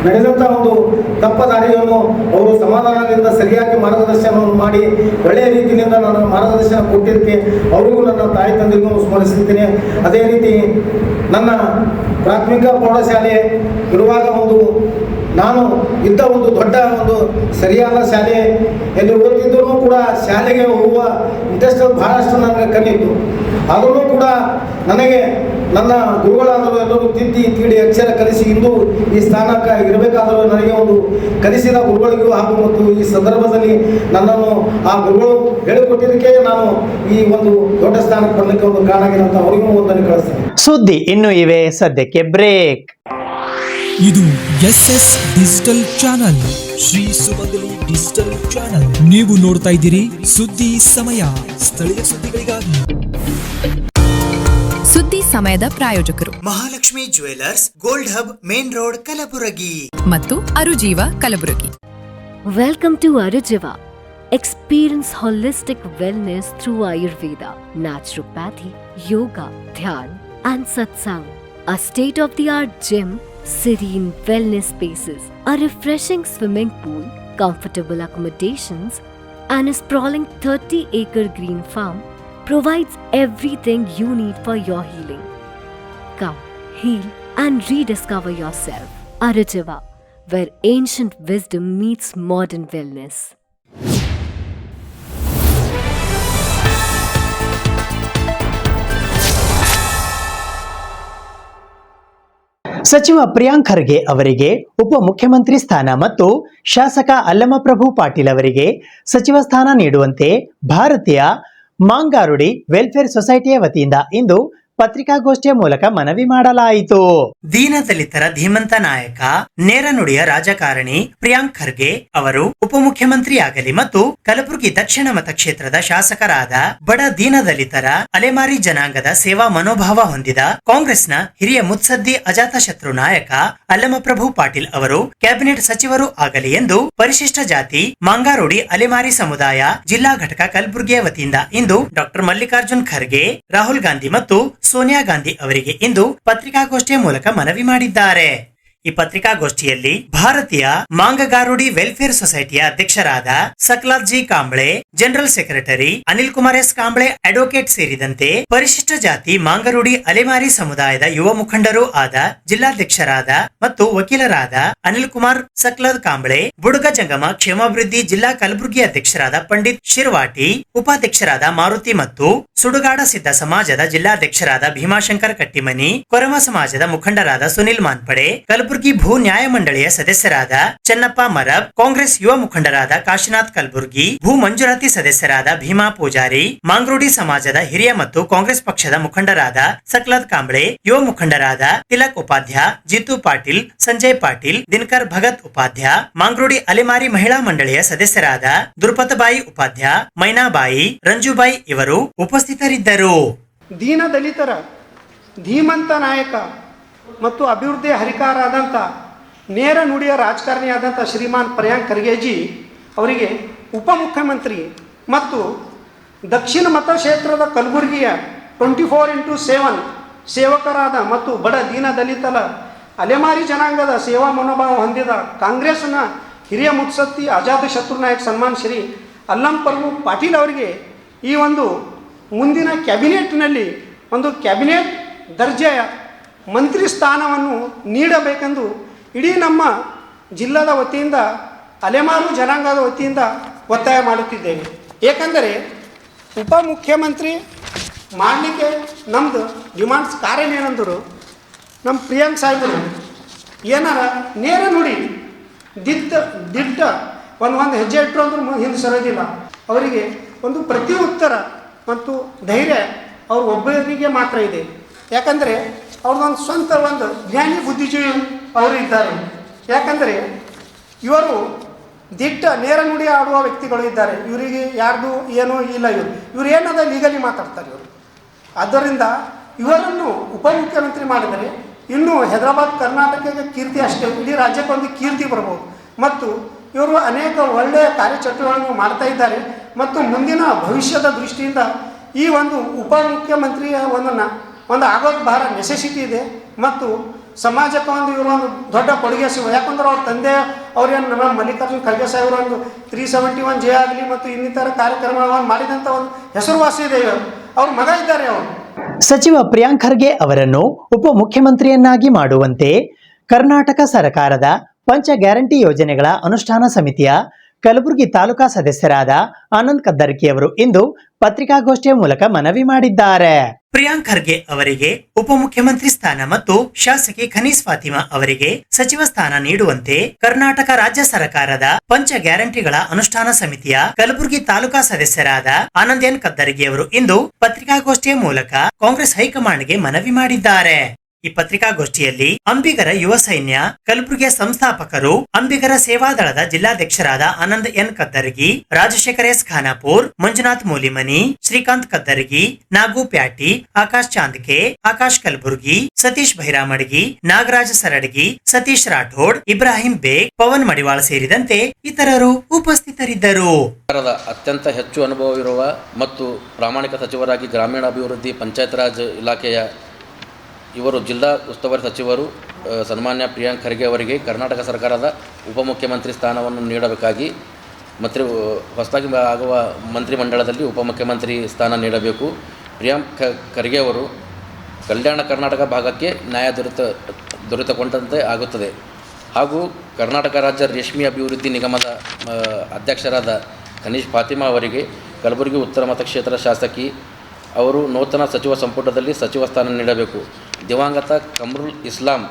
ನಡೆದಂಥ ಒಂದು ತಪ್ಪ ದಾರಿಯನ್ನು ಅವರು ಸಮಾಧಾನದಿಂದ ಸರಿಯಾಗಿ ಮಾರ್ಗದರ್ಶನವನ್ನು ಮಾಡಿ ಒಳ್ಳೆಯ ರೀತಿಯಿಂದ ನನ್ನ ಮಾರ್ಗದರ್ಶನ ಕೊಟ್ಟಿದ್ದಕ್ಕೆ ಅವರಿಗೂ ನನ್ನ ತಾಯಿ ತಂದೆಗೂ ಸ್ಮರಿಸುತ್ತೇನೆ. ಅದೇ ರೀತಿ ನನ್ನ ಪ್ರಾಥಮಿಕ ಪ್ರೌಢಶಾಲೆ ಇರುವಾಗ ನಾನು ಇದ್ದ ಒಂದು ದೊಡ್ಡ ಒಂದು ಸರಿಯಾದ ಶಾಲೆ ಎಲ್ಲಿ ಓದ್ತಿದ್ದರೂ ಕೂಡ ಶಾಲೆಗೆ ಹೋಗುವ ಇಂಟ್ರೆಸ್ಟ್ ಬಹಳಷ್ಟು ನನಗೆ ಕಲಿಯಿತು. ಆದರೂ ಕೂಡ ನನಗೆ ನನ್ನ ಗುರುಗಳಾದರೂ ಎಲ್ಲರೂ ತೀಡಿ ಅಕ್ಷರ ಕಲಿಸಿ ಇಂದು ಈ ಸ್ಥಾನಕ್ಕೆ ಇರಬೇಕಾದರೂ ನನಗೆ ಒಂದು ಕಲಿಸಿದ ಗುರುಗಳಿಗೂ ಹಾಗೂ ಮತ್ತು ಈ ಸಂದರ್ಭದಲ್ಲಿ ನನ್ನನ್ನು ಆ ಗುರುಗಳು ಹೇಳಿಕೊಟ್ಟಿದ್ದಕ್ಕೆ ನಾನು ಈ ಒಂದು ದೊಡ್ಡ ಸ್ಥಾನಕ್ಕೆ ಬರಲಿಕ್ಕೆ ಒಂದು ಕಾರಣ ಆಗಿರೋ ಅವರಿಗೂ ಒಂದನ್ನು ಕಳಿಸ್ತೇನೆ.
ಸುದ್ದಿ ಇನ್ನೂ ಇವೆ, ಸದ್ಯಕ್ಕೆ ಬ್ರೇಕ್.
ಇದು SS ಡಿಜಿಟಲ್ ಚಾನಲ್, ಶ್ರೀ ಸುಮಂಗಲಿ ಡಿಜಿಟಲ್ ಚಾನಲ್. ನೀವು ನೋಡ್ತಾ ಇದ್ದೀರಿ ಸುದ್ದಿ ಸಮಯ, ಸ್ಥಳೀಯ ಸುದ್ದಿಗಳಿಗಾಗಿ.
ಸುದ್ದಿ ಸಮಯದ ಪ್ರಾಯೋಜಕರು
Mahalakshmi jewellers, gold hub, main road, Kalaburagi
ಮತ್ತು ಅರುಜೀವ Kalaburagi.
Welcome to Arujiva. Experience holistic wellness through Ayurveda, naturopathy, yoga, dhyan, and satsang. A state-of-the-art gym, serene wellness spaces, a refreshing swimming pool, comfortable accommodations, and a sprawling 30-acre green farm provides everything you need for your healing. Come, heal, and rediscover yourself. Arujiva, where ancient wisdom meets modern wellness.
ಸಚಿವ ಪ್ರಿಯಾಂಕ್ ಖರ್ಗೆ ಅವರಿಗೆ ಉಪಮುಖ್ಯಮಂತ್ರಿ ಸ್ಥಾನ ಮತ್ತು ಶಾಸಕ ಅಲ್ಲಮಪ್ರಭು ಪಾಟೀಲ್ ಅವರಿಗೆ ಸಚಿವ ಸ್ಥಾನ ನೀಡುವಂತೆ ಭಾರತೀಯ ಮಾಂಗಾರುಡಿ ವೆಲ್ಫೇರ್ ಸೊಸೈಟಿಯ ವತಿಯಿಂದ ಇಂದು ಪತ್ರಿಕಾಗೋಷ್ಠಿಯ ಮೂಲಕ ಮನವಿ ಮಾಡಲಾಯಿತು.
ದೀನದಲಿತರ ಧೀಮಂತ ನಾಯಕ, ನೇರ ನುಡಿಯ ರಾಜಕಾರಣಿ ಪ್ರಿಯಾಂಕ್ ಖರ್ಗೆ ಅವರು ಉಪಮುಖ್ಯಮಂತ್ರಿಯಾಗಲಿ ಮತ್ತು ಕಲಬುರಗಿ ದಕ್ಷಿಣ ಮತಕ್ಷೇತ್ರದ ಶಾಸಕರಾದ ಬಡ ದೀನದಲಿತರ ಅಲೆಮಾರಿ ಜನಾಂಗದ ಸೇವಾ ಮನೋಭಾವ ಹೊಂದಿದ ಕಾಂಗ್ರೆಸ್ನ ಹಿರಿಯ ಮುತ್ಸದ್ದಿ ಅಜಾತಶತ್ರು ನಾಯಕ ಅಲ್ಲಮಪ್ರಭು ಪಾಟೀಲ್ ಅವರು ಕ್ಯಾಬಿನೆಟ್ ಸಚಿವರು ಆಗಲಿ ಎಂದು ಪರಿಶಿಷ್ಟ ಜಾತಿ ಮಾಂಗಾರೋಡಿ ಅಲೆಮಾರಿ ಸಮುದಾಯ ಜಿಲ್ಲಾ ಘಟಕ ಕಲಬುರಗಿಯ ವತಿಯಿಂದ ಇಂದು ಡಾಕ್ಟರ್ ಮಲ್ಲಿಕಾರ್ಜುನ್ ಖರ್ಗೆ, ರಾಹುಲ್ ಗಾಂಧಿ ಮತ್ತು ಸೋನಿಯಾ ಗಾಂಧಿ ಅವರಿಗೆ ಇಂದು ಪತ್ರಿಕಾಗೋಷ್ಠಿಯ ಮೂಲಕ ಮನವಿ ಮಾಡಿದ್ದಾರೆ. ಈ ಪತ್ರಿಕಾಗೋಷ್ಠಿಯಲ್ಲಿ ಭಾರತೀಯ ಮಾಂಗಗಾರುಡಿ ವೆಲ್ಫೇರ್ ಸೊಸೈಟಿಯ ಅಧ್ಯಕ್ಷರಾದ Saklad G Kamble, general secretary Anil Kumar S Kamble, advocate ಸೇರಿದಂತೆ ಪರಿಶಿಷ್ಟ ಜಾತಿ ಮಾಂಗರುಡಿ ಅಲೆಮಾರಿ ಸಮುದಾಯದ ಯುವ ಮುಖಂಡರು ಆದ ಜಿಲ್ಲಾಧ್ಯಕ್ಷರಾದ ಮತ್ತು ವಕೀಲರಾದ ಅನಿಲ್ ಕುಮಾರ್ ಸಕ್ಲಾದ್ ಕಾಂಬ್ಳೆ, ಬುಡುಗ ಜಂಗಮ ಕ್ಷೇಮಾಭಿವೃದ್ಧಿ ಜಿಲ್ಲಾ ಕಲಬುರಗಿ ಅಧ್ಯಕ್ಷರಾದ ಪಂಡಿತ್ ಶಿರ್ವಾಟಿ, ಉಪಾಧ್ಯಕ್ಷರಾದ ಮಾರುತಿ ಮತ್ತು ಸುಡುಗಾಡ ಸಿದ್ಧ ಸಮಾಜದ ಜಿಲ್ಲಾಧ್ಯಕ್ಷರಾದ ಭೀಮಾಶಂಕರ್ ಕಟ್ಟಿಮನಿ, ಕೊರಮ ಸಮಾಜದ ಮುಖಂಡರಾದ ಸುನಿಲ್ ಮಾನ್ಪಡೆ, ಕಲಬುರಗಿ ಭೂ ನ್ಯಾಯ ಮಂಡಳಿಯ ಸದಸ್ಯರಾದ ಚನ್ನಪ್ಪ ಮರಬ್, ಕಾಂಗ್ರೆಸ್ ಯುವ ಮುಖಂಡರಾದ ಕಾಶಿನಾಥ್ ಕಲಬುರ್ಗಿ, ಭೂ ಮಂಜೂರಾತಿ ಸದಸ್ಯರಾದ ಭೀಮಾ ಪೂಜಾರಿ, ಮಾಂಗ್ರೋಡಿ ಸಮಾಜದ ಹಿರಿಯ ಮತ್ತು ಕಾಂಗ್ರೆಸ್ ಪಕ್ಷದ ಮುಖಂಡರಾದ ಸಕ್ಲಾದ್ ಕಾಂಬ್ಳೆ, ಯುವ ಮುಖಂಡರಾದ ತಿಲಕ್ ಉಪಾಧ್ಯ, ಜಿತು ಪಾಟೀಲ್, ಸಂಜಯ್ ಪಾಟೀಲ್, ದಿನಕರ್ ಭಗತ್ ಉಪಾಧ್ಯ, ಮಾಂಗ್ರೋಡಿ ಅಲೆಮಾರಿ ಮಹಿಳಾ ಮಂಡಳಿಯ ಸದಸ್ಯರಾದ ದುರ್ಪತಬಾಯಿ ಉಪಾಧ್ಯ, ಮೈನಾಬಾಯಿ, ರಂಜುಬಾಯಿ ಇವರು ಉಪಸ್ಥಿತರಿದ್ದರು.
ದೀನ ದಲಿತರ ಧೀಮಂತ ನಾಯಕ ಮತ್ತು ಅಭಿವೃದ್ಧಿ ಹರಿಕಾರಾದಂಥ ನೇರ ನುಡಿಯ ರಾಜಕಾರಣಿಯಾದಂಥ ಶ್ರೀಮಾನ್ ಪ್ರಿಯಾಂಕ್ ಖರ್ಗೆಜಿ ಅವರಿಗೆ ಉಪಮುಖ್ಯಮಂತ್ರಿ ಮತ್ತು ದಕ್ಷಿಣ ಮತಕ್ಷೇತ್ರದ ಕಲಬುರಗಿಯ 24x7 ಸೇವಕರಾದ ಮತ್ತು ಬಡ ದೀನ ದಲಿತರ ಅಲೆಮಾರಿ ಜನಾಂಗದ ಸೇವಾ ಮನೋಭಾವ ಹೊಂದಿದ ಕಾಂಗ್ರೆಸ್ನ ಹಿರಿಯ ಮುತ್ಸದ್ದಿ ಅಜಾತಶತ್ರು ನಾಯಕ್ ಸನ್ಮಾನ್ ಶ್ರೀ ಅಲ್ಲಮಪ್ರಭು ಪಾಟೀಲ್ ಅವರಿಗೆ ಈ ಒಂದು ಮುಂದಿನ ಕ್ಯಾಬಿನೆಟ್ನಲ್ಲಿ ಒಂದು ಕ್ಯಾಬಿನೆಟ್ ದರ್ಜೆಯ ಮಂತ್ರಿ ಸ್ಥಾನವನ್ನು ನೀಡಬೇಕೆಂದು ಇಡೀ ನಮ್ಮ ಜಿಲ್ಲಾದ ವತಿಯಿಂದ ಅಲೆಮಾರು ಜನಾಂಗದ ವತಿಯಿಂದ ಒತ್ತಾಯ ಮಾಡುತ್ತಿದ್ದೇವೆ. ಏಕೆಂದರೆ ಉಪಮುಖ್ಯಮಂತ್ರಿ ಮಾಡಲಿಕ್ಕೆ ನಮ್ಮದು ಡಿಮಾಂಡ್ಸ್ ಕಾರಣ ಏನಂದರು, ನಮ್ಮ ಪ್ರಿಯಾಂಕ್ ಸಾಹೇಬರು ಏನಾರ ನೇರ ನುಡಿ ದಿಟ್ಟ ಒಂದು ಹೆಜ್ಜೆ ಇಟ್ಟರು ಅಂದ್ರೂ ಹಿಂದೆ ಸರೋದಿಲ್ಲ. ಅವರಿಗೆ ಒಂದು ಪ್ರತಿ ಉತ್ತರ ಮತ್ತು ಧೈರ್ಯ ಅವ್ರು ಒಬ್ಬರಿಗೆ ಮಾತ್ರ ಇದೆ. ಯಾಕಂದರೆ ಅವ್ರದ್ದೊಂದು ಸ್ವಂತ ಒಂದು ಜ್ಞಾನಿ ಬುದ್ಧಿಜೀವಿ ಅವರು ಇದ್ದಾರೆ. ಯಾಕಂದರೆ ಇವರು ದಿಟ್ಟ ನೇರ ನುಡಿ ಆಡುವ ವ್ಯಕ್ತಿಗಳು ಇದ್ದಾರೆ. ಇವರಿಗೆ ಯಾರ್ದು ಏನೂ ಇಲ್ಲ. ಇವರು ಏನದ ಲೀಗಲಿ ಮಾತಾಡ್ತಾರೆ ಇವರು. ಆದ್ದರಿಂದ ಇವರನ್ನು ಉಪಮುಖ್ಯಮಂತ್ರಿ ಮಾಡಿದರೆ ಇನ್ನೂ ಹೈದರಾಬಾದ್ ಕರ್ನಾಟಕಕ್ಕೆ ಕೀರ್ತಿ ಅಷ್ಟೇ, ಇಡೀ ರಾಜ್ಯಕ್ಕೆ ಒಂದು ಕೀರ್ತಿ ಬರ್ಬೋದು. ಮತ್ತು ಇವರು ಅನೇಕ ಒಳ್ಳೆಯ ಕಾರ್ಯಚಟುವಟಿಕೆಗಳನ್ನು ಮಾಡ್ತಾ ಇದ್ದಾರೆ. ಮತ್ತು ಮುಂದಿನ ಭವಿಷ್ಯದ ದೃಷ್ಟಿಯಿಂದ ಈ ಒಂದು ಉಪಮುಖ್ಯಮಂತ್ರಿಯ ಒಂದು ಆಗೋದು ಬಹಳ ನೆಸೆಸಿಟಿ ಇದೆ. ಮತ್ತು ಸಮಾಜಕ್ಕೆ ಇವರು ಒಂದು ದೊಡ್ಡ ಕೊಡುಗೆ ಸಿಗುವ. ಯಾಕಂದ್ರೆ ಅವ್ರ ತಂದೆ ಅವ್ರೇನು ನಮ್ಮ ಮಲ್ಲಿಕಾರ್ಜುನ್ ಖರ್ಗೆ ಸಾಹೇಬರು ಒಂದು 371J ಆಗಲಿ ಮತ್ತು ಇನ್ನಿತರ ಕಾರ್ಯಕ್ರಮಗಳನ್ನು ಮಾಡಿದಂಥ ಒಂದು ಹೆಸರುವಾಸಿ ಇದೆ. ಅವ್ರ ಮಗ ಇದ್ದಾರೆ. ಅವರು
ಸಚಿವ ಪ್ರಿಯಾಂಕ್ ಖರ್ಗೆ ಅವರನ್ನು ಉಪಮುಖ್ಯಮಂತ್ರಿಯನ್ನಾಗಿ ಮಾಡುವಂತೆ ಕರ್ನಾಟಕ ಸರ್ಕಾರದ ಪಂಚ ಗ್ಯಾರಂಟಿ ಯೋಜನೆಗಳ ಅನುಷ್ಠಾನ ಸಮಿತಿಯ ಕಲಬುರಗಿ ತಾಲೂಕಾ ಸದಸ್ಯರಾದ ಆನಂದ್ ಕದ್ದರ್ಕಿ ಅವರು ಇಂದು ಪತ್ರಿಕಾಗೋಷ್ಠಿಯ ಮೂಲಕ ಮನವಿ ಮಾಡಿದ್ದಾರೆ.
ಪ್ರಿಯಾಂಕ್ ಖರ್ಗೆ ಅವರಿಗೆ ಉಪಮುಖ್ಯಮಂತ್ರಿ ಸ್ಥಾನ ಮತ್ತು ಶಾಸಕಿ ಖನೀಸ್ ಫಾತಿಮಾ ಅವರಿಗೆ ಸಚಿವ ಸ್ಥಾನ ನೀಡುವಂತೆ ಕರ್ನಾಟಕ ರಾಜ್ಯ ಸರ್ಕಾರದ ಪಂಚ ಗ್ಯಾರಂಟಿಗಳ ಅನುಷ್ಠಾನ ಸಮಿತಿಯ ಕಲಬುರಗಿ ತಾಲೂಕಾ ಸದಸ್ಯರಾದ ಆನಂದ್ ಎನ್ ಕದ್ದರ್ಗಿ ಅವರು ಇಂದು ಪತ್ರಿಕಾಗೋಷ್ಠಿಯ ಮೂಲಕ ಕಾಂಗ್ರೆಸ್ ಹೈಕಮಾಂಡ್ಗೆ ಮನವಿ ಮಾಡಿದ್ದಾರೆ. ಈ ಪತ್ರಿಕಾಗೋಷ್ಠಿಯಲ್ಲಿ ಅಂಬಿಗರ ಯುವ ಸೈನ್ಯ ಕಲಬುರಗಿಯ ಸಂಸ್ಥಾಪಕರು, ಅಂಬಿಗರ ಸೇವಾದಳದ ಜಿಲ್ಲಾಧ್ಯಕ್ಷರಾದ ಆನಂದ್ ಎನ್ ಕದ್ದರ್ಗಿ, ರಾಜಶೇಖರ್ ಎಸ್ ಖಾನಾಪುರ್, ಮಂಜುನಾಥ್ ಮೂಲಿಮನಿ, ಶ್ರೀಕಾಂತ್ ಕದ್ದರ್ಗಿ, ನಾಗು ಪ್ಯಾಟಿ, ಆಕಾಶ್ ಚಾಂದ್ಕೆ, ಆಕಾಶ್ ಕಲಬುರ್ಗಿ, ಸತೀಶ್ ಭೈರಾಮಡ್ಗಿ, ನಾಗರಾಜ ಸರಡ್ಗಿ, ಸತೀಶ್ ರಾಠೋಡ್, ಇಬ್ರಾಹಿಂ ಬೇಗ್, ಪವನ್ ಮಡಿವಾಳ ಸೇರಿದಂತೆ ಇತರರು ಉಪಸ್ಥಿತರಿದ್ದರು.
ಅತ್ಯಂತ ಹೆಚ್ಚು ಅನುಭವವಿರುವ ಮತ್ತು ಪ್ರಾಮಾಣಿಕ ಸಚಿವರಾಗಿ ಗ್ರಾಮೀಣಾಭಿವೃದ್ಧಿ ಪಂಚಾಯತ್ ರಾಜ್ ಇಲಾಖೆಯ ಇವರು ಜಿಲ್ಲಾ ಉಸ್ತುವಾರಿ ಸಚಿವರು ಸನ್ಮಾನ್ಯ ಪ್ರಿಯಾಂಕ್ ಖರ್ಗೆ ಅವರಿಗೆ ಕರ್ನಾಟಕ ಸರ್ಕಾರದ ಉಪಮುಖ್ಯಮಂತ್ರಿ ಸ್ಥಾನವನ್ನು ನೀಡಬೇಕಾಗಿ ಹೊಸದಾಗಿ ಆಗುವ ಮಂತ್ರಿಮಂಡಲದಲ್ಲಿ ಉಪಮುಖ್ಯಮಂತ್ರಿ ಸ್ಥಾನ ನೀಡಬೇಕು. ಪ್ರಿಯಾಂಕ್ ಖರ್ಗೆ ಅವರು ಕಲ್ಯಾಣ ಕರ್ನಾಟಕ ಭಾಗಕ್ಕೆ ನ್ಯಾಯ ದೊರೆತುಕೊಂಡಂತೆ ಆಗುತ್ತದೆ. ಹಾಗೂ ಕರ್ನಾಟಕ ರಾಜ್ಯ ರೇಷ್ಮೆ ಅಭಿವೃದ್ಧಿ ನಿಗಮದ ಅಧ್ಯಕ್ಷರಾದ ಖನೀಸ್ ಫಾತಿಮಾ ಅವರಿಗೆ ಕಲಬುರಗಿ ಉತ್ತರ ಮತಕ್ಷೇತ್ರ ಶಾಸಕಿ ಅವರು ನೂತನ ಸಚಿವ ಸಂಪುಟದಲ್ಲಿ ಸಚಿವ ಸ್ಥಾನ ನೀಡಬೇಕು. ದಿವಂಗತ ಕಮ್ರುಲ್ ಇಸ್ಲಾಂ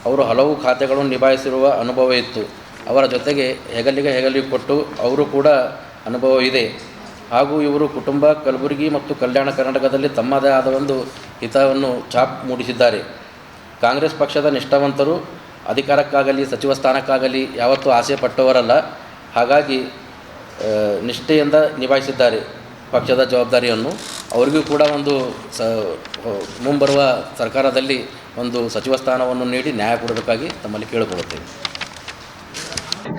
ಅವರು ಹಲವು ಖಾತೆಗಳನ್ನು ನಿಭಾಯಿಸಿರುವ ಅನುಭವ ಇತ್ತು. ಅವರ ಜೊತೆಗೆ ಹೆಗಲಿಗೆ ಕೊಟ್ಟು ಅವರು ಕೂಡ ಅನುಭವ ಇದೆ. ಹಾಗೂ ಇವರು ಕುಟುಂಬ ಕಲಬುರಗಿ ಮತ್ತು ಕಲ್ಯಾಣ ಕರ್ನಾಟಕದಲ್ಲಿ ತಮ್ಮದೇ ಆದ ಒಂದು ಹಿತವನ್ನು ಛಾಪ್ ಮೂಡಿಸಿದ್ದಾರೆ. ಕಾಂಗ್ರೆಸ್ ಪಕ್ಷದ ನಿಷ್ಠಾವಂತರು ಅಧಿಕಾರಕ್ಕಾಗಲಿ ಸಚಿವ ಸ್ಥಾನಕ್ಕಾಗಲಿ ಯಾವತ್ತೂ ಆಸೆ ಪಟ್ಟವರಲ್ಲ. ಹಾಗಾಗಿ ನಿಷ್ಠೆಯಿಂದ ನಿಭಾಯಿಸಿದ್ದಾರೆ ಪಕ್ಷದ ಜವಾಬ್ದಾರಿಯನ್ನು. ಅವರಿಗೂ ಕೂಡ ಒಂದು ಮುಂಬರುವ ಸರ್ಕಾರದಲ್ಲಿ ಒಂದು ಸಚಿವ ಸ್ಥಾನವನ್ನು ನೀಡಿ ನ್ಯಾಯ ಕೊಡಬೇಕಾಗಿ ತಮ್ಮಲ್ಲಿ ಕೇಳಿಕೊಳ್ಳುತ್ತೇವೆ.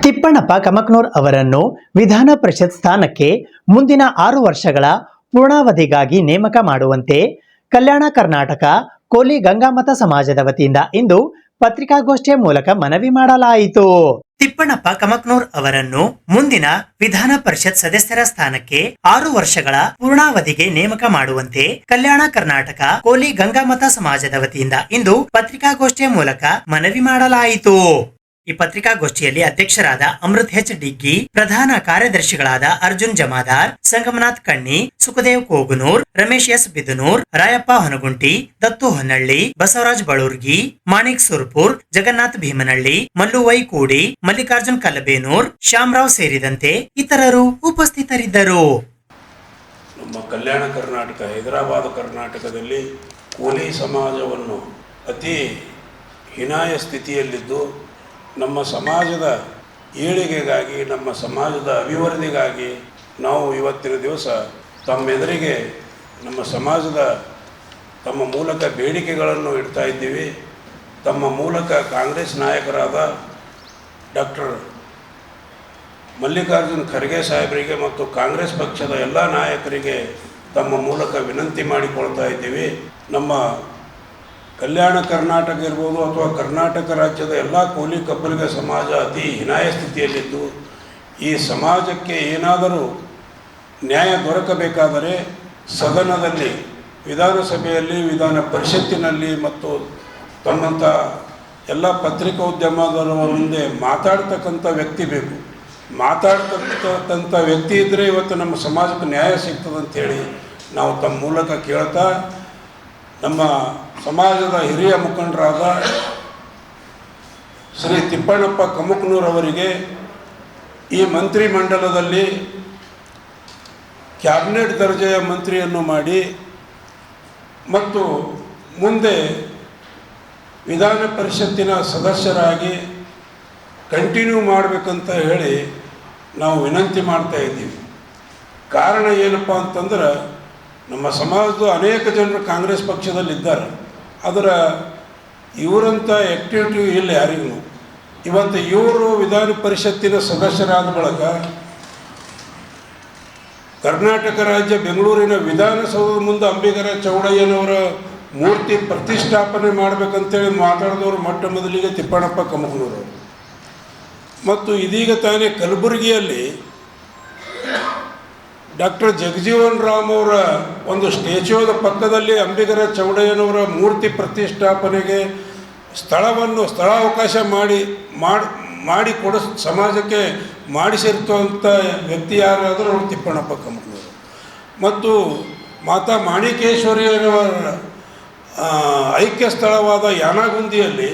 ತಿಪ್ಪಣ್ಣಪ್ಪ ಕಮಕ್ನೂರ್ ಅವರನ್ನು ವಿಧಾನ ಪರಿಷತ್ ಸ್ಥಾನಕ್ಕೆ ಮುಂದಿನ 6 ವರ್ಷಗಳ ಪೂರ್ಣಾವಧಿಗಾಗಿ ನೇಮಕ ಮಾಡುವಂತೆ ಕಲ್ಯಾಣ ಕರ್ನಾಟಕ ಕೋಲಿ ಗಂಗಾಮತ ಸಮಾಜದ ವತಿಯಿಂದ ಇಂದು ಪತ್ರಿಕಾಗೋಷ್ಠಿಯ ಮೂಲಕ ಮನವಿ ಮಾಡಲಾಯಿತು.
ತಿಪ್ಪಣ್ಣಪ್ಪ ಕಮಕ್ನೂರ್ ಅವರನ್ನು ಮುಂದಿನ ವಿಧಾನ ಪರಿಷತ್ ಸದಸ್ಯರ ಸ್ಥಾನಕ್ಕೆ 6 ವರ್ಷಗಳ ಪೂರ್ಣಾವಧಿಗೆ ನೇಮಕ ಮಾಡುವಂತೆ ಕಲ್ಯಾಣ ಕರ್ನಾಟಕ ಕೋಲಿ ಗಂಗಾಮತ ಸಮಾಜದ ವತಿಯಿಂದ ಇಂದು ಪತ್ರಿಕಾಗೋಷ್ಠಿಯ ಮೂಲಕ ಮನವಿ ಮಾಡಲಾಯಿತು. ಈ ಪತ್ರಿಕಾಗೋಷ್ಠಿಯಲ್ಲಿ ಅಧ್ಯಕ್ಷರಾದ ಅಮೃತ್ ಹೆಚ್ ಡಿಗ್ಗಿ, ಪ್ರಧಾನ ಕಾರ್ಯದರ್ಶಿಗಳಾದ ಅರ್ಜುನ್ ಜಮಾದಾರ್, ಸಂಗಮನಾಥ್ ಕಣ್ಣಿ, ಸುಖದೇವ್ ಕೋಗನೂರ್, ರಮೇಶ್ ಎಸ್ ಬಿದನೂರ್, ರಾಯಪ್ಪ ಹೊನಗುಂಟಿ, ದತ್ತು ಹೊನ್ನಳ್ಳಿ, ಬಸವರಾಜ್ ಬಳೂರ್ಗಿ, ಮಾಣಿಕ್ ಸುರ್ಪುರ್, ಜಗನ್ನಾಥ್ ಭೀಮನಹಳ್ಳಿ, ಮಲ್ಲು ವೈ ಕೂಡಿ, ಮಲ್ಲಿಕಾರ್ಜುನ್ ಕಲ್ಲಬೇನೂರ್, ಶ್ಯಾಮರಾವ್ ಸೇರಿದಂತೆ ಇತರರು ಉಪಸ್ಥಿತರಿದ್ದರು.
ನಮ್ಮ ಕಲ್ಯಾಣ ಕರ್ನಾಟಕ, ಹೈದರಾಬಾದ್ ಕರ್ನಾಟಕದಲ್ಲಿ ಕೋಲಿ ಸಮಾಜವನ್ನು ಅತಿ ಹೀನಾಯ ಸ್ಥಿತಿಯಲ್ಲಿದ್ದು ನಮ್ಮ ಸಮಾಜದ ಏಳಿಗೆಗಾಗಿ, ನಮ್ಮ ಸಮಾಜದ ಅಭಿವೃದ್ಧಿಗಾಗಿ ನಾವು ಇವತ್ತಿನ ದಿವಸ ತಮ್ಮೆದುರಿಗೆ ನಮ್ಮ ಸಮಾಜದ ತಮ್ಮ ಮೂಲಕ ಬೇಡಿಕೆಗಳನ್ನು ಇಡ್ತಾ ಇದ್ದೀವಿ. ತಮ್ಮ ಮೂಲಕ ಕಾಂಗ್ರೆಸ್ ನಾಯಕರಾದ ಡಾಕ್ಟರ್ ಮಲ್ಲಿಕಾರ್ಜುನ್ ಖರ್ಗೆ ಸಾಹೇಬರಿಗೆ ಮತ್ತು ಕಾಂಗ್ರೆಸ್ ಪಕ್ಷದ ಎಲ್ಲ ನಾಯಕರಿಗೆ ತಮ್ಮ ಮೂಲಕ ವಿನಂತಿ ಮಾಡಿಕೊಳ್ತಾ ಇದ್ದೀವಿ. ನಮ್ಮ ಕಲ್ಯಾಣ ಕರ್ನಾಟಕ ಇರ್ಬೋದು ಅಥವಾ ಕರ್ನಾಟಕ ರಾಜ್ಯದ ಎಲ್ಲ ಕೋಲಿ ಕಬ್ಬಲಿಗ ಸಮಾಜ ಅತಿ ಹೀನಾಯ ಸ್ಥಿತಿಯಲ್ಲಿದ್ದು ಈ ಸಮಾಜಕ್ಕೆ ಏನಾದರೂ ನ್ಯಾಯ ದೊರಕಬೇಕಾದರೆ ಸದನದಲ್ಲಿ, ವಿಧಾನಸಭೆಯಲ್ಲಿ, ವಿಧಾನ ಪರಿಷತ್ತಿನಲ್ಲಿ ಮತ್ತು ತಮ್ಮಂಥ ಎಲ್ಲ ಪತ್ರಿಕೋದ್ಯಮದವರ ಮುಂದೆ ಮಾತಾಡ್ತಕ್ಕಂಥ ವ್ಯಕ್ತಿ ಬೇಕು. ಮಾತಾಡ್ತಕ್ಕಂಥ ವ್ಯಕ್ತಿ ಇದ್ದರೆ ಇವತ್ತು ನಮ್ಮ ಸಮಾಜಕ್ಕೆ ನ್ಯಾಯ ಸಿಗ್ತದಂಥೇಳಿ ನಾವು ತಮ್ಮ ಮೂಲಕ ಕೇಳ್ತಾ ನಮ್ಮ ಸಮಾಜದ ಹಿರಿಯ ಮುಖಂಡರಾದ ಶ್ರೀ ತಿಪ್ಪಣ್ಣಪ್ಪ ಕಮಕ್ನೂರ್ ಅವರಿಗೆ ಈ ಮಂತ್ರಿಮಂಡಲದಲ್ಲಿ ಕ್ಯಾಬಿನೆಟ್ ದರ್ಜೆಯ ಮಂತ್ರಿಯನ್ನು ಮಾಡಿ ಮತ್ತು ಮುಂದೆ ವಿಧಾನ ಪರಿಷತ್ತಿನ ಸದಸ್ಯರಾಗಿ ಕಂಟಿನ್ಯೂ ಮಾಡಬೇಕಂತ ಹೇಳಿ ನಾವು ವಿನಂತಿ ಮಾಡ್ತಾ ಇದ್ದೀವಿ. ಕಾರಣ ಏನಪ್ಪ ಅಂತಂದ್ರೆ ನಮ್ಮ ಸಮಾಜದ ಅನೇಕ ಜನರು ಕಾಂಗ್ರೆಸ್ ಪಕ್ಷದಲ್ಲಿದ್ದಾರೆ. ಅದರ ಇವರಂಥ ಆ್ಯಕ್ಟಿವಿಟಿ ಇಲ್ಲ ಯಾರಿಗೂ. ಇವತ್ತು ಇವರು ವಿಧಾನ ಪರಿಷತ್ತಿನ ಸದಸ್ಯರಾದ ಬಳಿಕ ಕರ್ನಾಟಕ ರಾಜ್ಯ ಬೆಂಗಳೂರಿನ ವಿಧಾನಸೌಧದ ಮುಂದೆ ಅಂಬಿಗರ ಚೌಡಯ್ಯನವರ ಮೂರ್ತಿ ಪ್ರತಿಷ್ಠಾಪನೆ ಮಾಡಬೇಕಂತೇಳಿ ಮಾತಾಡಿದವರು ಮೊಟ್ಟ ಮೊದಲಿಗೆ ತಿಪ್ಪಣ್ಣಪ್ಪ ಕಮಕನೂರು. ಮತ್ತು ಇದೀಗ ತಾನೇ ಕಲಬುರಗಿಯಲ್ಲಿ ಡಾಕ್ಟರ್ ಜಗಜೀವನ್ ರಾಮ್ ಅವರ ಒಂದು ಸ್ಟ್ಯಾಚ್ಯೂದ ಪಕ್ಕದಲ್ಲಿ ಅಂಬಿಗರ ಚೌಡಯ್ಯನವರ ಮೂರ್ತಿ ಪ್ರತಿಷ್ಠಾಪನೆಗೆ ಸ್ಥಳಾವಕಾಶ ಮಾಡಿ ಸಮಾಜಕ್ಕೆ ಮಾಡಿಸಿರ್ತಂಥ ವ್ಯಕ್ತಿ ಯಾರಾದರೂ ಅವರು ತಿಪ್ಪಣ್ಣಪ್ಪ ಕಮಕನೂರು. ಮತ್ತು ಮಾತಾ ಮಾಣಿಕೇಶ್ವರಿಯವರ ಐಕ್ಯ ಸ್ಥಳವಾದ ಯಾನಗುಂದಿಯಲ್ಲಿ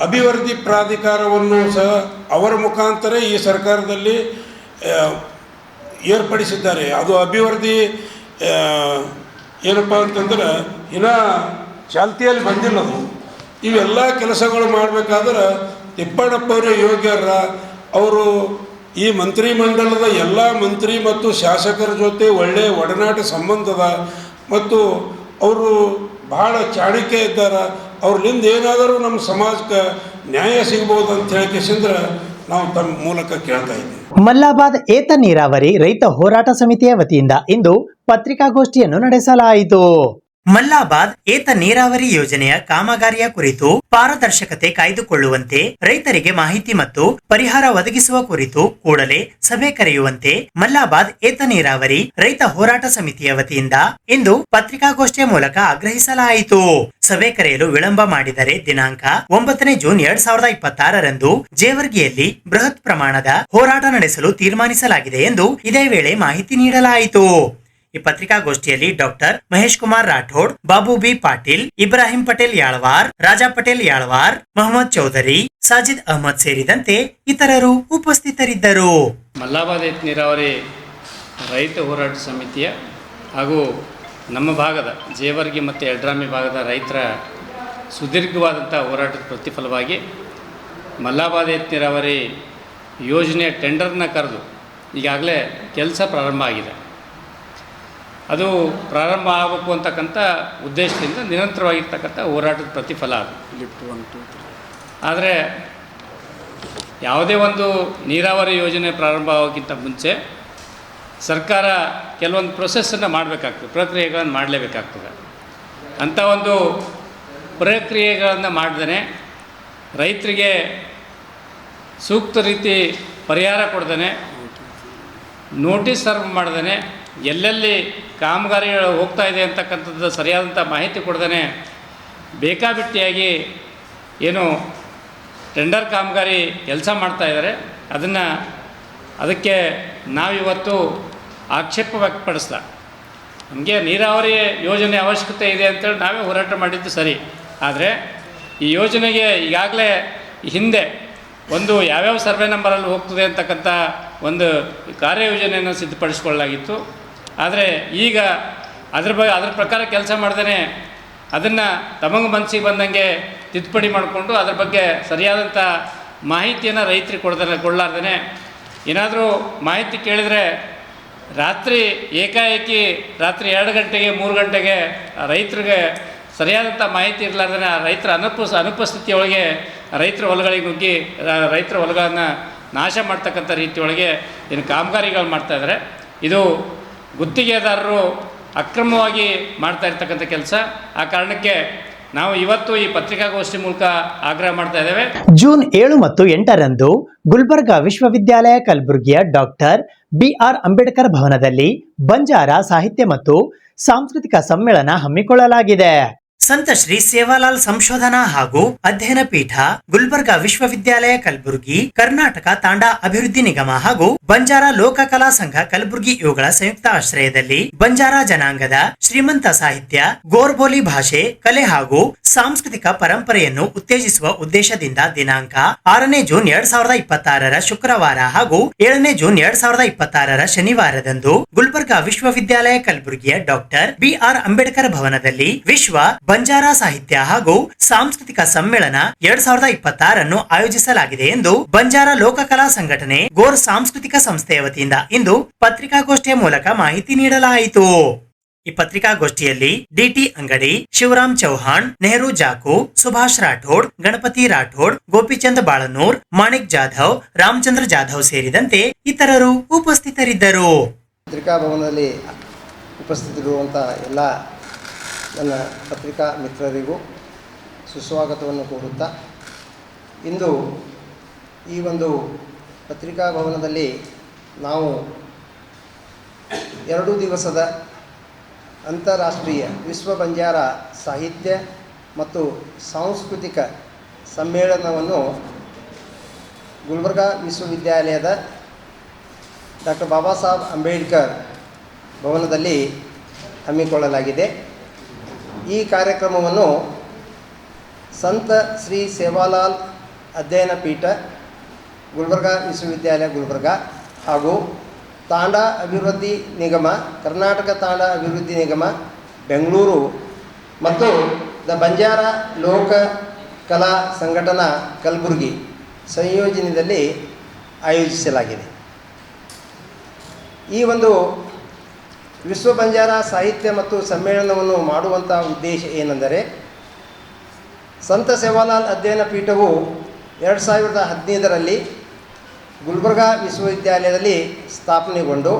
ಅಭಿವೃದ್ಧಿ ಪ್ರಾಧಿಕಾರವನ್ನು ಸಹ ಅವರ ಮುಖಾಂತರ ಈ ಸರ್ಕಾರದಲ್ಲಿ ಏರ್ಪಡಿಸಿದ್ದಾರೆ. ಅದು ಅಭಿವೃದ್ಧಿ ಏನಪ್ಪ ಅಂತಂದ್ರೆ ಇನ್ನೂ ಚಾಲ್ತಿಯಲ್ಲಿ ಬಂದಿಲ್ಲದು. ಇವೆಲ್ಲ ಕೆಲಸಗಳು ಮಾಡಬೇಕಾದ್ರೆ ತಿಪ್ಪಣ್ಣಪ್ಪವರು ಯೋಗ್ಯರ. ಅವರು ಈ ಮಂತ್ರಿಮಂಡಲದ ಎಲ್ಲ ಮಂತ್ರಿ ಮತ್ತು ಶಾಸಕರ ಜೊತೆ ಒಳ್ಳೆಯ ಒಡನಾಟ ಸಂಬಂಧದ ಮತ್ತು ಅವರು ಭಾಳ ಚಾಣಕ್ಯ ಇದ್ದಾರೆ. ಅವ್ರಲಿಂದ ಏನಾದರೂ ನಮ್ಮ ಸಮಾಜಕ್ಕೆ ನ್ಯಾಯ ಸಿಗ್ಬೋದು ಅಂತ ಹೇಳಿಕೆಸಿಂದ್ರೆ ನಾವು ತಮ್ಮ ಮೂಲಕ ಕೇಳ್ತಾ ಇದ್ದೀವಿ.
ಮಲ್ಲಾಬಾದ್ ಏತ ನೀರಾವರಿ ರೈತ ಹೋರಾಟ ಸಮಿತಿಯ ವತಿಯಿಂದ ಇಂದು ಪತ್ರಿಕಾಗೋಷ್ಠಿಯನ್ನು ನಡೆಸಲಾಯಿತು.
ಮಲ್ಲಾಬಾದ್ ಏತ ನೀರಾವರಿ ಯೋಜನೆಯ ಕಾಮಗಾರಿಯ ಕುರಿತು ಪಾರದರ್ಶಕತೆ ಕಾಯ್ದುಕೊಳ್ಳುವಂತೆ, ರೈತರಿಗೆ ಮಾಹಿತಿ ಮತ್ತು ಪರಿಹಾರ ಒದಗಿಸುವ ಕುರಿತು ಕೂಡಲೇ ಸಭೆ ಕರೆಯುವಂತೆ ಮಲ್ಲಾಬಾದ್ ಏತ ನೀರಾವರಿ ರೈತ ಹೋರಾಟ ಸಮಿತಿಯ ವತಿಯಿಂದ ಇಂದು ಪತ್ರಿಕಾಗೋಷ್ಠಿಯ ಮೂಲಕ ಆಗ್ರಹಿಸಲಾಯಿತು. ಸಭೆ ಕರೆಯಲು ವಿಳಂಬ ಮಾಡಿದರೆ ದಿನಾಂಕ 9 ಜೂನ್ 2026ರಂದು ಜೇವರ್ಗಿಯಲ್ಲಿ ಬೃಹತ್ ಪ್ರಮಾಣದ ಹೋರಾಟ ನಡೆಸಲು ತೀರ್ಮಾನಿಸಲಾಗಿದೆ ಎಂದು ಇದೇ ವೇಳೆ ಮಾಹಿತಿ ನೀಡಲಾಯಿತು. ಈ ಪತ್ರಿಕಾಗೋಷ್ಠಿಯಲ್ಲಿ ಡಾಕ್ಟರ್ ಮಹೇಶ್ ಕುಮಾರ್ ರಾಠೋಡ್, ಬಾಬು ಬಿ ಪಾಟೀಲ್, ಇಬ್ರಾಹಿಂ ಪಟೇಲ್ ಯಾಳವಾರ್, ರಾಜಾ ಪಟೇಲ್ ಯಾಳವಾರ್, ಮೊಹಮ್ಮದ್ ಚೌಧರಿ, ಸಾಜಿದ್ ಅಹಮದ್ ಸೇರಿದಂತೆ ಇತರರು ಉಪಸ್ಥಿತರಿದ್ದರು.
ಮಲ್ಲಾಬಾದ್ ಏತ ನೀರಾವರಿ ರೈತ ಹೋರಾಟ ಸಮಿತಿಯ ಹಾಗೂ ನಮ್ಮ ಭಾಗದ ಜೇವರ್ಗಿ ಮತ್ತು ಯಡ್ರಾಮಿ ಭಾಗದ ರೈತರ ಸುದೀರ್ಘವಾದಂಥ ಹೋರಾಟದ ಪ್ರತಿಫಲವಾಗಿ ಮಲ್ಲಾಬಾದ್ ಏತ ನೀರಾವರಿ ಯೋಜನೆಯ ಟೆಂಡರ್ನ ಕರೆದು ಈಗಾಗಲೇ ಕೆಲಸ ಪ್ರಾರಂಭ ಆಗಿದೆ. ಅದು ಪ್ರಾರಂಭ ಆಗಬೇಕು ಅಂತಕ್ಕಂಥ ಉದ್ದೇಶದಿಂದ ನಿರಂತರವಾಗಿರ್ತಕ್ಕಂಥ ಹೋರಾಟದ ಪ್ರತಿಫಲ ಅದು. ಆದರೆ ಯಾವುದೇ ಒಂದು ನೀರಾವರಿ ಯೋಜನೆ ಪ್ರಾರಂಭ ಆಗೋಕ್ಕಿಂತ ಮುಂಚೆ ಸರ್ಕಾರ ಕೆಲವೊಂದು ಪ್ರೊಸೆಸ್ಸನ್ನು ಮಾಡಬೇಕಾಗ್ತದೆ, ಪ್ರಕ್ರಿಯೆಗಳನ್ನು ಮಾಡಲೇಬೇಕಾಗ್ತದೆ. ಅಂಥ ಒಂದು ಪ್ರಕ್ರಿಯೆಗಳನ್ನು ಮಾಡ್ದೇ ರೈತರಿಗೆ ಸೂಕ್ತ ರೀತಿ ಪರಿಹಾರ ಕೊಡ್ದೇ, ನೋಟಿಸ್ ಸರ್ವ್ ಮಾಡ್ದೇ, ಎಲ್ಲೆಲ್ಲಿ ಕಾಮಗಾರಿಗಳು ಹೋಗ್ತಾ ಇದೆ ಅಂತಕ್ಕಂಥದ್ದು ಸರಿಯಾದಂಥ ಮಾಹಿತಿ ಕೊಡ್ದೇ ಬೇಕಾಬಿಟ್ಟಿಯಾಗಿ ಏನು ಟೆಂಡರ್ ಕಾಮಗಾರಿ ಕೆಲಸ ಮಾಡ್ತಾಯಿದ್ದಾರೆ. ಅದಕ್ಕೆ ನಾವಿವತ್ತು ಆಕ್ಷೇಪ ವ್ಯಕ್ತಪಡಿಸ್ದ. ನಮಗೆ ನೀರಾವರಿ ಯೋಜನೆ ಅವಶ್ಯಕತೆ ಇದೆ ಅಂತೇಳಿ ನಾವೇ ಹೋರಾಟ ಮಾಡಿದ್ದು ಸರಿ. ಆದರೆ ಈ ಯೋಜನೆಗೆ ಈಗಾಗಲೇ ಹಿಂದೆ ಒಂದು ಯಾವ್ಯಾವ ಸರ್ವೆ ನಂಬರಲ್ಲಿ ಹೋಗ್ತದೆ ಅಂತಕ್ಕಂಥ ಒಂದು ಕಾರ್ಯಯೋಜನೆಯನ್ನು ಸಿದ್ಧಪಡಿಸ್ಕೊಳ್ಳಲಾಗಿತ್ತು. ಆದರೆ ಈಗ ಅದ್ರ ಪ್ರಕಾರ ಕೆಲಸ ಮಾಡ್ದೇ ಅದನ್ನು ತಮಗೆ ಮನಸ್ಸಿಗೆ ಬಂದಂಗೆ ತಿದ್ದುಪಡಿ ಮಾಡಿಕೊಂಡು ಅದ್ರ ಬಗ್ಗೆ ಸರಿಯಾದಂಥ ಮಾಹಿತಿಯನ್ನು ರೈತರಿಗೆ ಕೊಡಲಾರ್ದೇ ಏನಾದರೂ ಮಾಹಿತಿ ಕೇಳಿದರೆ ರಾತ್ರಿ ಏಕಾಏಕಿ ರಾತ್ರಿ 2 ಗಂಟೆಗೆ 3 ಗಂಟೆಗೆ ರೈತರಿಗೆ ಸರಿಯಾದಂಥ ಮಾಹಿತಿ ಇರಲಾರ್ದೇ ರೈತರ ಅನುಪಸ್ಥಿತಿಯೊಳಗೆ ರೈತರ ಹೊಲಗಳಿಗೆ ನುಗ್ಗಿ ರೈತರ ಹೊಲಗಳನ್ನು ನಾಶ ಮಾಡ್ತಕ್ಕಂಥ ರೀತಿಯೊಳಗೆ ಏನು ಕಾಮಗಾರಿಗಳು ಮಾಡ್ತಾಯಿದ್ದಾರೆ. ಇದು ಗುತ್ತಿಗೆದಾರರು ಅಕ್ರಮವಾಗಿ ಮಾಡ್ತಾ ಇರ್ತಕ್ಕಂಥ ಕೆಲಸ. ಆ ಕಾರಣಕ್ಕೆ ನಾವು ಇವತ್ತು ಈ ಪತ್ರಿಕಾಗೋಷ್ಠಿ ಮೂಲಕ ಆಗ್ರಹ ಮಾಡ್ತಾ ಇದ್ದೇವೆ.
ಜೂನ್ 7 ಮತ್ತು 8ರಂದು ಗುಲ್ಬರ್ಗಾ ವಿಶ್ವವಿದ್ಯಾಲಯ ಕಲಬುರಗಿಯ ಡಾಕ್ಟರ್ BR ಅಂಬೇಡ್ಕರ್ ಭವನದಲ್ಲಿ ಬಂಜಾರ ಸಾಹಿತ್ಯ ಮತ್ತು ಸಾಂಸ್ಕೃತಿಕ ಸಮ್ಮೇಳನ ಹಮ್ಮಿಕೊಳ್ಳಲಾಗಿದೆ.
ಸಂತ ಶ್ರೀ ಸೇವಾಲಾಲ್ ಸಂಶೋಧನಾ ಹಾಗೂ ಅಧ್ಯಯನ ಪೀಠ, ಗುಲ್ಬರ್ಗಾ ವಿಶ್ವವಿದ್ಯಾಲಯ ಕಲಬುರಗಿ, ಕರ್ನಾಟಕ ತಾಂಡಾ ಅಭಿವೃದ್ಧಿ ನಿಗಮ ಹಾಗೂ ಬಂಜಾರ ಲೋಕಕಲಾ ಸಂಘ ಕಲಬುರಗಿ ಇವುಗಳ ಸಂಯುಕ್ತ ಆಶ್ರಯದಲ್ಲಿ ಬಂಜಾರ ಜನಾಂಗದ ಶ್ರೀಮಂತ ಸಾಹಿತ್ಯ, ಗೋರ್ಬೋಲಿ ಭಾಷೆ, ಕಲೆ ಹಾಗೂ ಸಾಂಸ್ಕೃತಿಕ ಪರಂಪರೆಯನ್ನು ಉತ್ತೇಜಿಸುವ ಉದ್ದೇಶದಿಂದ ದಿನಾಂಕ 6 ಜೂನ್ 2026 ಶುಕ್ರವಾರ ಹಾಗೂ 7 ಜೂನ್ 2026 ಶನಿವಾರದಂದು ಗುಲ್ಬರ್ಗಾ ವಿಶ್ವವಿದ್ಯಾಲಯ ಕಲಬುರಗಿಯ ಡಾಕ್ಟರ್ BR ಅಂಬೇಡ್ಕರ್ ಭವನದಲ್ಲಿ ವಿಶ್ವ ಬಂಜಾರ ಸಾಹಿತ್ಯ ಹಾಗೂ ಸಾಂಸ್ಕೃತಿಕ ಸಮ್ಮೇಳನ 2026 ಆಯೋಜಿಸಲಾಗಿದೆ ಎಂದು ಬಂಜಾರ ಲೋಕಕಲಾ ಸಂಘಟನೆ ಗೋರ್ ಸಾಂಸ್ಕೃತಿಕ ಸಂಸ್ಥೆಯ ವತಿಯಿಂದ ಇಂದು ಪತ್ರಿಕಾಗೋಷ್ಠಿಯ ಮೂಲಕ ಮಾಹಿತಿ ನೀಡಲಾಯಿತು. ಈ ಪತ್ರಿಕಾಗೋಷ್ಠಿಯಲ್ಲಿ ಡಿಟಿ ಅಂಗಡಿ, ಶಿವರಾಮ್ ಚೌಹಾಣ್, ನೆಹರು ಜಾಕು, ಸುಭಾಷ್ ರಾಠೋಡ್, ಗಣಪತಿ ರಾಠೋಡ್, ಗೋಪಿಚಂದ್ ಬಾಳನೂರ್, ಮಾಣಿಕ್ ಜಾಧವ್, ರಾಮಚಂದ್ರ ಜಾಧವ್ ಸೇರಿದಂತೆ ಇತರರು ಉಪಸ್ಥಿತರಿದ್ದರು.
ಪತ್ರಿಕಾ ಭವನದಲ್ಲಿ ಉಪಸ್ಥಿತರಿರುವಂಥ ಎಲ್ಲ ನನ್ನ ಪತ್ರಿಕಾ ಮಿತ್ರರಿಗೂ ಸುಸ್ವಾಗತವನ್ನು ಕೋರುತ್ತಾ, ಇಂದು ಈ ಒಂದು ಪತ್ರಿಕಾ ಭವನದಲ್ಲಿ ನಾವು 2 ದಿವಸದ ಅಂತಾರಾಷ್ಟ್ರೀಯ ವಿಶ್ವ ಬಂಜಾರ ಸಾಹಿತ್ಯ ಮತ್ತು ಸಾಂಸ್ಕೃತಿಕ ಸಮ್ಮೇಳನವನ್ನು ಗುಲ್ಬರ್ಗಾ ವಿಶ್ವವಿದ್ಯಾಲಯದ ಡಾಕ್ಟರ್ ಬಾಬಾ ಸಾಹೇಬ್ ಅಂಬೇಡ್ಕರ್ ಭವನದಲ್ಲಿ ಹಮ್ಮಿಕೊಳ್ಳಲಾಗಿದೆ. ಈ ಕಾರ್ಯಕ್ರಮವನ್ನು ಸಂತ ಶ್ರೀ ಸೇವಾಲಾಲ್ ಅಧ್ಯಯನ ಪೀಠ ಗುಲ್ಬರ್ಗಾ ವಿಶ್ವವಿದ್ಯಾಲಯ ಗುಲ್ಬರ್ಗಾ ಹಾಗೂ ತಾಂಡಾ ಅಭಿವೃದ್ಧಿ ನಿಗಮ, ಕರ್ನಾಟಕ ತಾಂಡಾ ಅಭಿವೃದ್ಧಿ ನಿಗಮ ಬೆಂಗಳೂರು ಮತ್ತು ದ ಬಂಜಾರ ಲೋಕ ಕಲಾ ಸಂಘಟನಾ ಕಲಬುರಗಿ ಸಂಯೋಜನೆಯಲ್ಲಿ ಆಯೋಜಿಸಲಾಗಿದೆ. ಈ ಒಂದು ವಿಶ್ವ ಬಂಜಾರ ಸಾಹಿತ್ಯ ಮತ್ತು ಸಮ್ಮೇಳನವನ್ನು ಮಾಡುವಂಥ ಉದ್ದೇಶ ಏನೆಂದರೆ, ಸಂತ ಸೇವಾಲಾಲ್ ಅಧ್ಯಯನ ಪೀಠವು 2015ರಲ್ಲಿ ಗುಲ್ಬರ್ಗಾ ವಿಶ್ವವಿದ್ಯಾಲಯದಲ್ಲಿ ಸ್ಥಾಪನೆಗೊಂಡು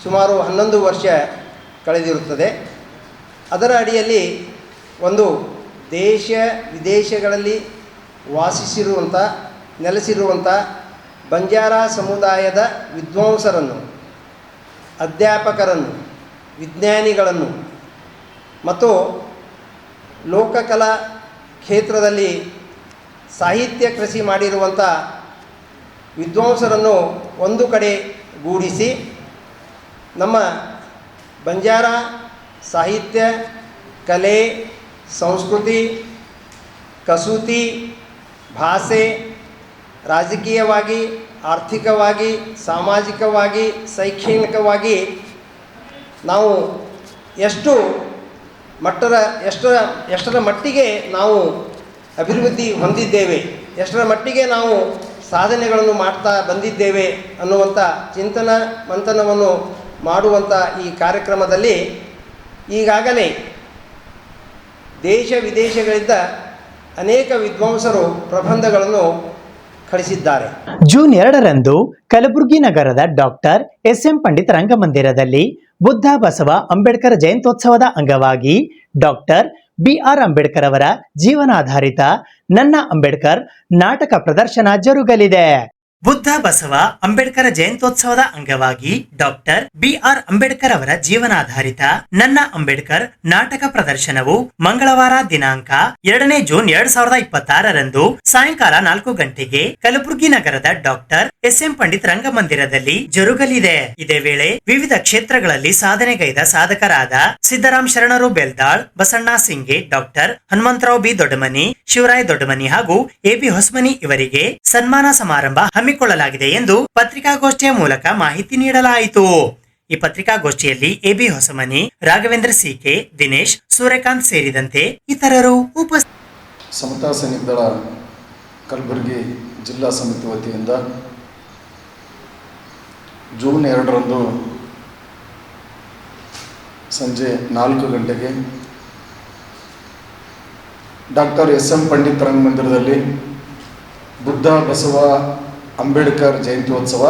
ಸುಮಾರು 11 ವರ್ಷ ಕಳೆದಿರುತ್ತದೆ. ಅದರ ಅಡಿಯಲ್ಲಿ ಒಂದು ದೇಶ ವಿದೇಶಗಳಲ್ಲಿ ವಾಸಿಸಿರುವಂಥ ನೆಲೆಸಿರುವಂಥ ಬಂಜಾರ ಸಮುದಾಯದ ವಿದ್ವಾಂಸರನ್ನು, ಅಧ್ಯಾಪಕರನ್ನು, ವಿಜ್ಞಾನಿಗಳನ್ನು ಮತ್ತು ಲೋಕಕಲಾ ಕ್ಷೇತ್ರದಲ್ಲಿ ಸಾಹಿತ್ಯ ಕೃಷಿ ಮಾಡಿರುವಂಥ ವಿದ್ವಾಂಸರನ್ನು ಒಂದು ಕಡೆ ಗೂಡಿಸಿ ನಮ್ಮ ಬಂಜಾರ ಸಾಹಿತ್ಯ, ಕಲೆ, ಸಂಸ್ಕೃತಿ, ಕಸೂತಿ, ಭಾಷೆ, ರಾಜಕೀಯವಾಗಿ, ಆರ್ಥಿಕವಾಗಿ, ಸಾಮಾಜಿಕವಾಗಿ, ಶೈಕ್ಷಣಿಕವಾಗಿ ನಾವು ಎಷ್ಟರ ಮಟ್ಟಿಗೆ ನಾವು ಅಭಿವೃದ್ಧಿ ಹೊಂದಿದ್ದೇವೆ, ಎಷ್ಟರ ಮಟ್ಟಿಗೆ ನಾವು ಸಾಧನೆಗಳನ್ನು ಮಾಡ್ತಾ ಬಂದಿದ್ದೇವೆ ಅನ್ನುವಂಥ ಚಿಂತನ ಮಂಥನವನ್ನು ಮಾಡುವಂಥ ಈ ಕಾರ್ಯಕ್ರಮದಲ್ಲಿ ಈಗಾಗಲೇ ದೇಶ ವಿದೇಶಗಳಿಂದ ಅನೇಕ ವಿದ್ವಾಂಸರು ಪ್ರಬಂಧಗಳನ್ನು ಕಳಿಸಿದ್ದಾರೆ.
ಜೂನ್ 2ರಂದು ಕಲಬುರಗಿ ನಗರದ ಡಾಕ್ಟರ್ ಎಸ್.ಎಂ. ಪಂಡಿತ್ ರಂಗಮಂದಿರದಲ್ಲಿ ಬುದ್ಧ ಬಸವ ಅಂಬೇಡ್ಕರ್ ಜಯಂತ್ಯೋತ್ಸವದ ಅಂಗವಾಗಿ ಡಾಕ್ಟರ್ ಬಿ.ಆರ್. ಅಂಬೇಡ್ಕರ್ ಅವರ ಜೀವನಾಧಾರಿತ ನನ್ನ ಅಂಬೇಡ್ಕರ್ ನಾಟಕ ಪ್ರದರ್ಶನ ಜರುಗಲಿದೆ.
ಬುದ್ಧ ಬಸವ ಅಂಬೇಡ್ಕರ್ ಜಯಂತ್ಯೋತ್ಸವದ ಅಂಗವಾಗಿ ಡಾಕ್ಟರ್ ಬಿ.ಆರ್. ಅಂಬೇಡ್ಕರ್ ಅವರ ಜೀವನಾಧಾರಿತ ನನ್ನ ಅಂಬೇಡ್ಕರ್ ನಾಟಕ ಪ್ರದರ್ಶನವು ಮಂಗಳವಾರ ದಿನಾಂಕ 2ನೇ ಜೂನ್ 2026ರಂದು ಸಾಯಂಕಾಲ 4 ಗಂಟೆಗೆ ಕಲಬುರಗಿ ನಗರದ ಡಾಕ್ಟರ್ ಎಸ್.ಎಂ. ಪಂಡಿತ್ ರಂಗಮಂದಿರದಲ್ಲಿ ಜರುಗಲಿದೆ. ಇದೇ ವೇಳೆ ವಿವಿಧ ಕ್ಷೇತ್ರಗಳಲ್ಲಿ ಸಾಧನೆಗೈದ ಸಾಧಕರಾದ ಸಿದ್ದರಾಮ್ ಶರಣರು ಬೆಲ್ದಾಳ್, ಬಸಣ್ಣ ಸಿಂಗೆ, ಡಾಕ್ಟರ್ ಹನುಮಂತರಾವ್ ಬಿ ದೊಡ್ಡಮನಿ, ಶಿವರಾಯ್ ದೊಡ್ಡಮನಿ ಹಾಗೂ ಎ.ಬಿ. ಹೊಸ್ಮನಿ ಇವರಿಗೆ ಸನ್ಮಾನ ಸಮಾರಂಭ ಹಮ್ಮಿಕೊಳ್ಳಲಾಗಿದೆ ಎಂದು ಪತ್ರಿಕಾಗೋಷ್ಠಿಯ ಮೂಲಕ ಮಾಹಿತಿ ನೀಡಲಾಯಿತು. ಈ ಪತ್ರಿಕಾಗೋಷ್ಠಿಯಲ್ಲಿ ಎ.ಬಿ. ಹೊಸಮನಿ, ರಾಘವೇಂದ್ರ ಸಿ.ಕೆ, ದಿನೇಶ್, ಸೂರ್ಯಕಾಂತ್ ಸೇರಿದಂತೆ ಇತರರು
ಸಮತಾ ಸೈನಿಕ ದಳ ಕಲಬುರಗಿ ಜಿಲ್ಲಾ ಸಮಿತಿ ವತಿಯಿಂದ ಜೂನ್ 2ರಂದು ಸಂಜೆ 4 ಗಂಟೆಗೆ ಡಾಕ್ಟರ್ ಎಸ್.ಎಂ. ಪಂಡಿತ್ ರಂಗಮಂದಿರದಲ್ಲಿ ಬುದ್ಧ ಬಸವ ಅಂಬೇಡ್ಕರ್ ಜಯಂತ್ಯೋತ್ಸವ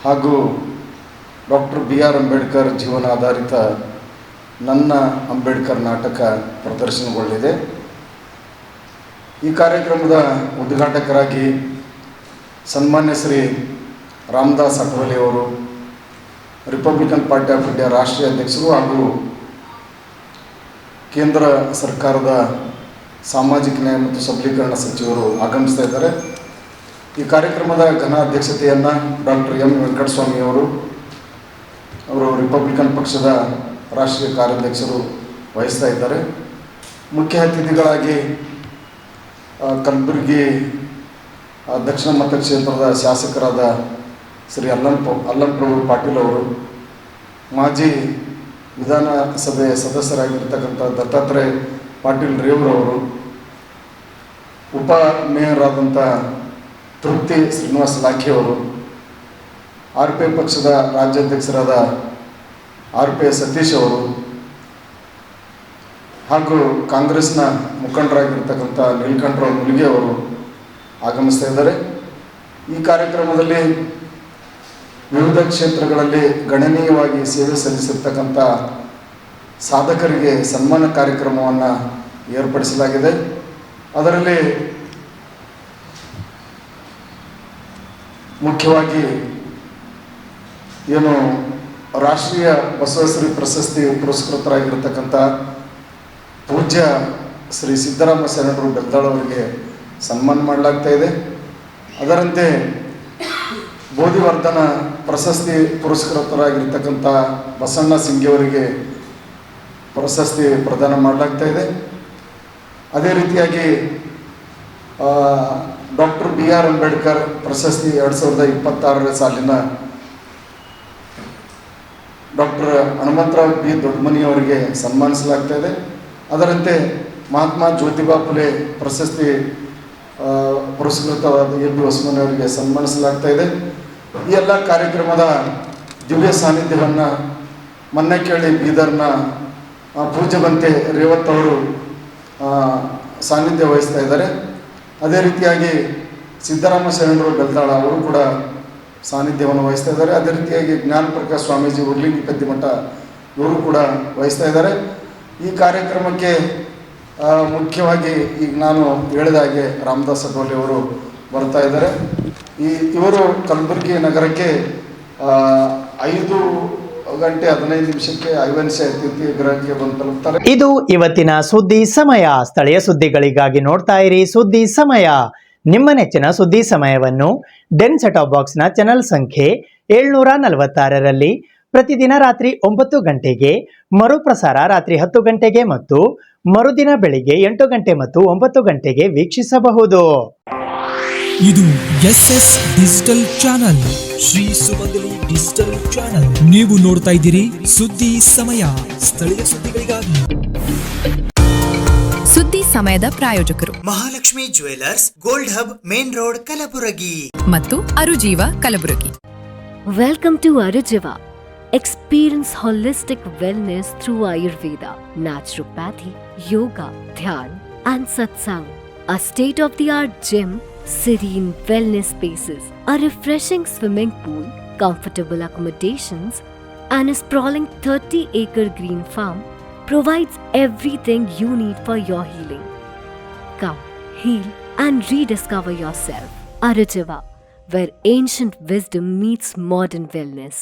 ಹಾಗೂ ಡಾಕ್ಟರ್ ಬಿ.ಆರ್. ಅಂಬೇಡ್ಕರ್ ಜೀವನಾಧಾರಿತ ನನ್ನ ಅಂಬೇಡ್ಕರ್ ನಾಟಕ ಪ್ರದರ್ಶನಗೊಳ್ಳಲಿದೆ. ಈ ಕಾರ್ಯಕ್ರಮದ ಉದ್ಘಾಟಕರಾಗಿ ಸನ್ಮಾನ್ಯ ಶ್ರೀ ರಾಮದಾಸ್ ಅಠವಲೆ ಅವರು, ರಿಪಬ್ಲಿಕನ್ ಪಾರ್ಟಿ ಆಫ್ ಇಂಡಿಯಾ ರಾಷ್ಟ್ರೀಯ ಅಧ್ಯಕ್ಷರು ಹಾಗೂ ಕೇಂದ್ರ ಸರ್ಕಾರದ ಸಾಮಾಜಿಕ ನ್ಯಾಯ ಮತ್ತು ಸಬಲೀಕರಣ ಸಚಿವರು ಆಗಮಿಸ್ತಾ ಇದ್ದಾರೆ. ಈ ಕಾರ್ಯಕ್ರಮದ ಘನ ಅಧ್ಯಕ್ಷತೆಯನ್ನು ಡಾಕ್ಟರ್ ಎಂ ವೆಂಕಟಸ್ವಾಮಿ ಅವರು ರಿಪಬ್ಲಿಕನ್ ಪಕ್ಷದ ರಾಷ್ಟ್ರೀಯ ಕಾರ್ಯಾಧ್ಯಕ್ಷರು ವಹಿಸ್ತಾ ಇದ್ದಾರೆ. ಮುಖ್ಯ ಅತಿಥಿಗಳಾಗಿ ಕಲಬುರಗಿ ದಕ್ಷಿಣ ಮತಕ್ಷೇತ್ರದ ಶಾಸಕರಾದ ಶ್ರೀ ಅಲ್ಲಂ ಪ್ರಭು ಪಾಟೀಲ್ ಅವರು, ಮಾಜಿ ವಿಧಾನಸಭೆ ಸದಸ್ಯರಾಗಿರ್ತಕ್ಕಂಥ ದತ್ತಾತ್ರೇಯ ಪಾಟೀಲ್ ರೇವ್ರವರು, ಉಪ ಮೇಯರ್ ಆದಂಥ ತೃಪ್ತಿ ಶ್ರೀನಿವಾಸ ಲಾಖಿಯವರು, RP ಪಕ್ಷದ ರಾಜ್ಯಾಧ್ಯಕ್ಷರಾದ RP ಸತೀಶ್ ಅವರು ಹಾಗೂ ಕಾಂಗ್ರೆಸ್ನ ಮುಖಂಡರಾಗಿರ್ತಕ್ಕಂಥ ನೀಲಕಂಠರಾವ್ ಮುಲ್ಗೆ ಅವರು ಆಗಮಿಸ್ತಾ ಇದ್ದಾರೆ. ಈ ಕಾರ್ಯಕ್ರಮದಲ್ಲಿ ವಿವಿಧ ಕ್ಷೇತ್ರಗಳಲ್ಲಿ ಗಣನೀಯವಾಗಿ ಸೇವೆ ಸಲ್ಲಿಸಿರ್ತಕ್ಕಂಥ ಸಾಧಕರಿಗೆ ಸನ್ಮಾನ ಕಾರ್ಯಕ್ರಮವನ್ನು ಏರ್ಪಡಿಸಲಾಗಿದೆ. ಅದರಲ್ಲಿ ಮುಖ್ಯವಾಗಿ ಏನು ರಾಷ್ಟ್ರೀಯ ಬಸವಶ್ರೀ ಪ್ರಶಸ್ತಿ ಪುರಸ್ಕೃತರಾಗಿರ್ತಕ್ಕಂಥ ಪೂಜ್ಯ ಶ್ರೀ ಸಿದ್ದರಾಮ ಶರಣರು ಬೆಲ್ದಾಳ್ ಅವರಿಗೆ ಸನ್ಮಾನ ಮಾಡಲಾಗ್ತಾ ಇದೆ. ಅದರಂತೆ ಬೋಧಿವರ್ಧನ ಪ್ರಶಸ್ತಿ ಪುರಸ್ಕೃತರಾಗಿರ್ತಕ್ಕಂಥ ಬಸಣ್ಣ ಸಿಂಗಿಯವರಿಗೆ ಪ್ರಶಸ್ತಿ ಪ್ರದಾನ ಮಾಡಲಾಗ್ತಾ ಇದೆ. ಅದೇ ರೀತಿಯಾಗಿ ಡಾಕ್ಟರ್ BR ಅಂಬೇಡ್ಕರ್ ಪ್ರಶಸ್ತಿ 2026 ಸಾಲಿನ ಡಾಕ್ಟರ್ ಹನುಮಂತರಾವ್ B ದೊಡ್ಡಮನಿಯವರಿಗೆ ಸನ್ಮಾನಿಸಲಾಗ್ತಾ ಇದೆ. ಅದರಂತೆ ಮಹಾತ್ಮ ಜ್ಯೋತಿಬಾ ಫುಲೆ ಪ್ರಶಸ್ತಿ ಪುರಸ್ಕೃತವಾದ LB ಹೊಸಮನಿ ಅವರಿಗೆ ಸನ್ಮಾನಿಸಲಾಗ್ತಾ ಇದೆ. ಈ ಎಲ್ಲ ಕಾರ್ಯಕ್ರಮದ ದಿವ್ಯ ಸಾನ್ನಿಧ್ಯವನ್ನು ಮನ್ನಕೇಳಿ ಬೀದರ್ನ ಪೂಜ್ಯವಂತೆ ರೇವತ್ ಅವರು ಸಾನ್ನಿಧ್ಯ ವಹಿಸ್ತಾ ಇದ್ದಾರೆ. ಅದೇ ರೀತಿಯಾಗಿ ಸಿದ್ದರಾಮ ಶರಣರು ಬೆಲ್ದಾಳ ಅವರು ಕೂಡ ಸಾನ್ನಿಧ್ಯವನ್ನು ವಹಿಸ್ತಾ ಇದ್ದಾರೆ. ಅದೇ ರೀತಿಯಾಗಿ ಜ್ಞಾನಪ್ರಕಾಶ್ ಸ್ವಾಮೀಜಿ ಉರ್ಲಿಂಗಿ ಪದ್ದಿಮಠ ಇವರು ಕೂಡ ವಹಿಸ್ತಾ ಇದ್ದಾರೆ. ಈ ಕಾರ್ಯಕ್ರಮಕ್ಕೆ ಮುಖ್ಯವಾಗಿ ಈಗ ನಾನು ಹೇಳಿದ ಹಾಗೆ ರಾಮದಾಸ್ ಅಠವಲೆ ಅವರು ಬರ್ತಾ ಇದ್ದಾರೆ. ಇವರು ಕಲಬುರಗಿ ನಗರಕ್ಕೆ 5:15 ಐವನ್ಸೆ ಅತಿಥಿ ಗೃಹಕ್ಕೆ ಬಂದು ತಲುಪ್ತಾರೆ.
ಇದು ಇವತ್ತಿನ ಸುದ್ದಿ ಸಮಯ. ಸ್ಥಳೀಯ ಸುದ್ದಿಗಳಿಗಾಗಿ ನೋಡ್ತಾ ಇರಿ ಸುದ್ದಿ ಸಮಯ. ನಿಮ್ಮ ನೆಚ್ಚಿನ ಸುದ್ದಿ ಸಮಯವನ್ನು ಡೆನ್ ಸೆಟಾಪ್ ಬಾಕ್ಸ್ನ ಚಾನೆಲ್ ಸಂಖ್ಯೆ 746ರಲ್ಲಿ ಪ್ರತಿದಿನ ರಾತ್ರಿ 9 ಗಂಟೆಗೆ, ಮರುಪ್ರಸಾರ ರಾತ್ರಿ 10 ಗಂಟೆಗೆ ಮತ್ತು ಮರುದಿನ ಬೆಳಿಗ್ಗೆ 8 ಗಂಟೆ ಮತ್ತು 9 ಗಂಟೆಗೆ ವೀಕ್ಷಿಸಬಹುದು.
ಇದು SS ಡಿಜಿಟಲ್ ಚಾನಲ್, ಶ್ರೀ ಸುಮಂಗಲಿ ಡಿಜಿಟಲ್ ಚಾನಲ್. ನೀವು ನೋಡ್ತಾ ಇದ್ದೀರಿ ಸುದ್ದಿ ಸಮಯ, ಸ್ಥಳೀಯ ಸುದ್ದಿಗಳಿಗಾಗಿ.
ಸುದ್ದಿ ಸಮಯದ ಪ್ರಾಯೋಜಕರು
Mahalakshmi jewellers, gold hub, main road, Kalaburagi
ಮತ್ತು ಅರುಜೀವ Kalaburagi.
Welcome to Arujiva. Experience holistic wellness through Ayurveda, naturopathy, yoga, dhyan, and satsang. A state-of-the-art gym, serene wellness spaces, a refreshing swimming pool, comfortable accommodations, and a sprawling 30-acre green farm provides everything you need for your healing. Come, heal, and rediscover yourself. Arujiva, where ancient wisdom meets modern wellness.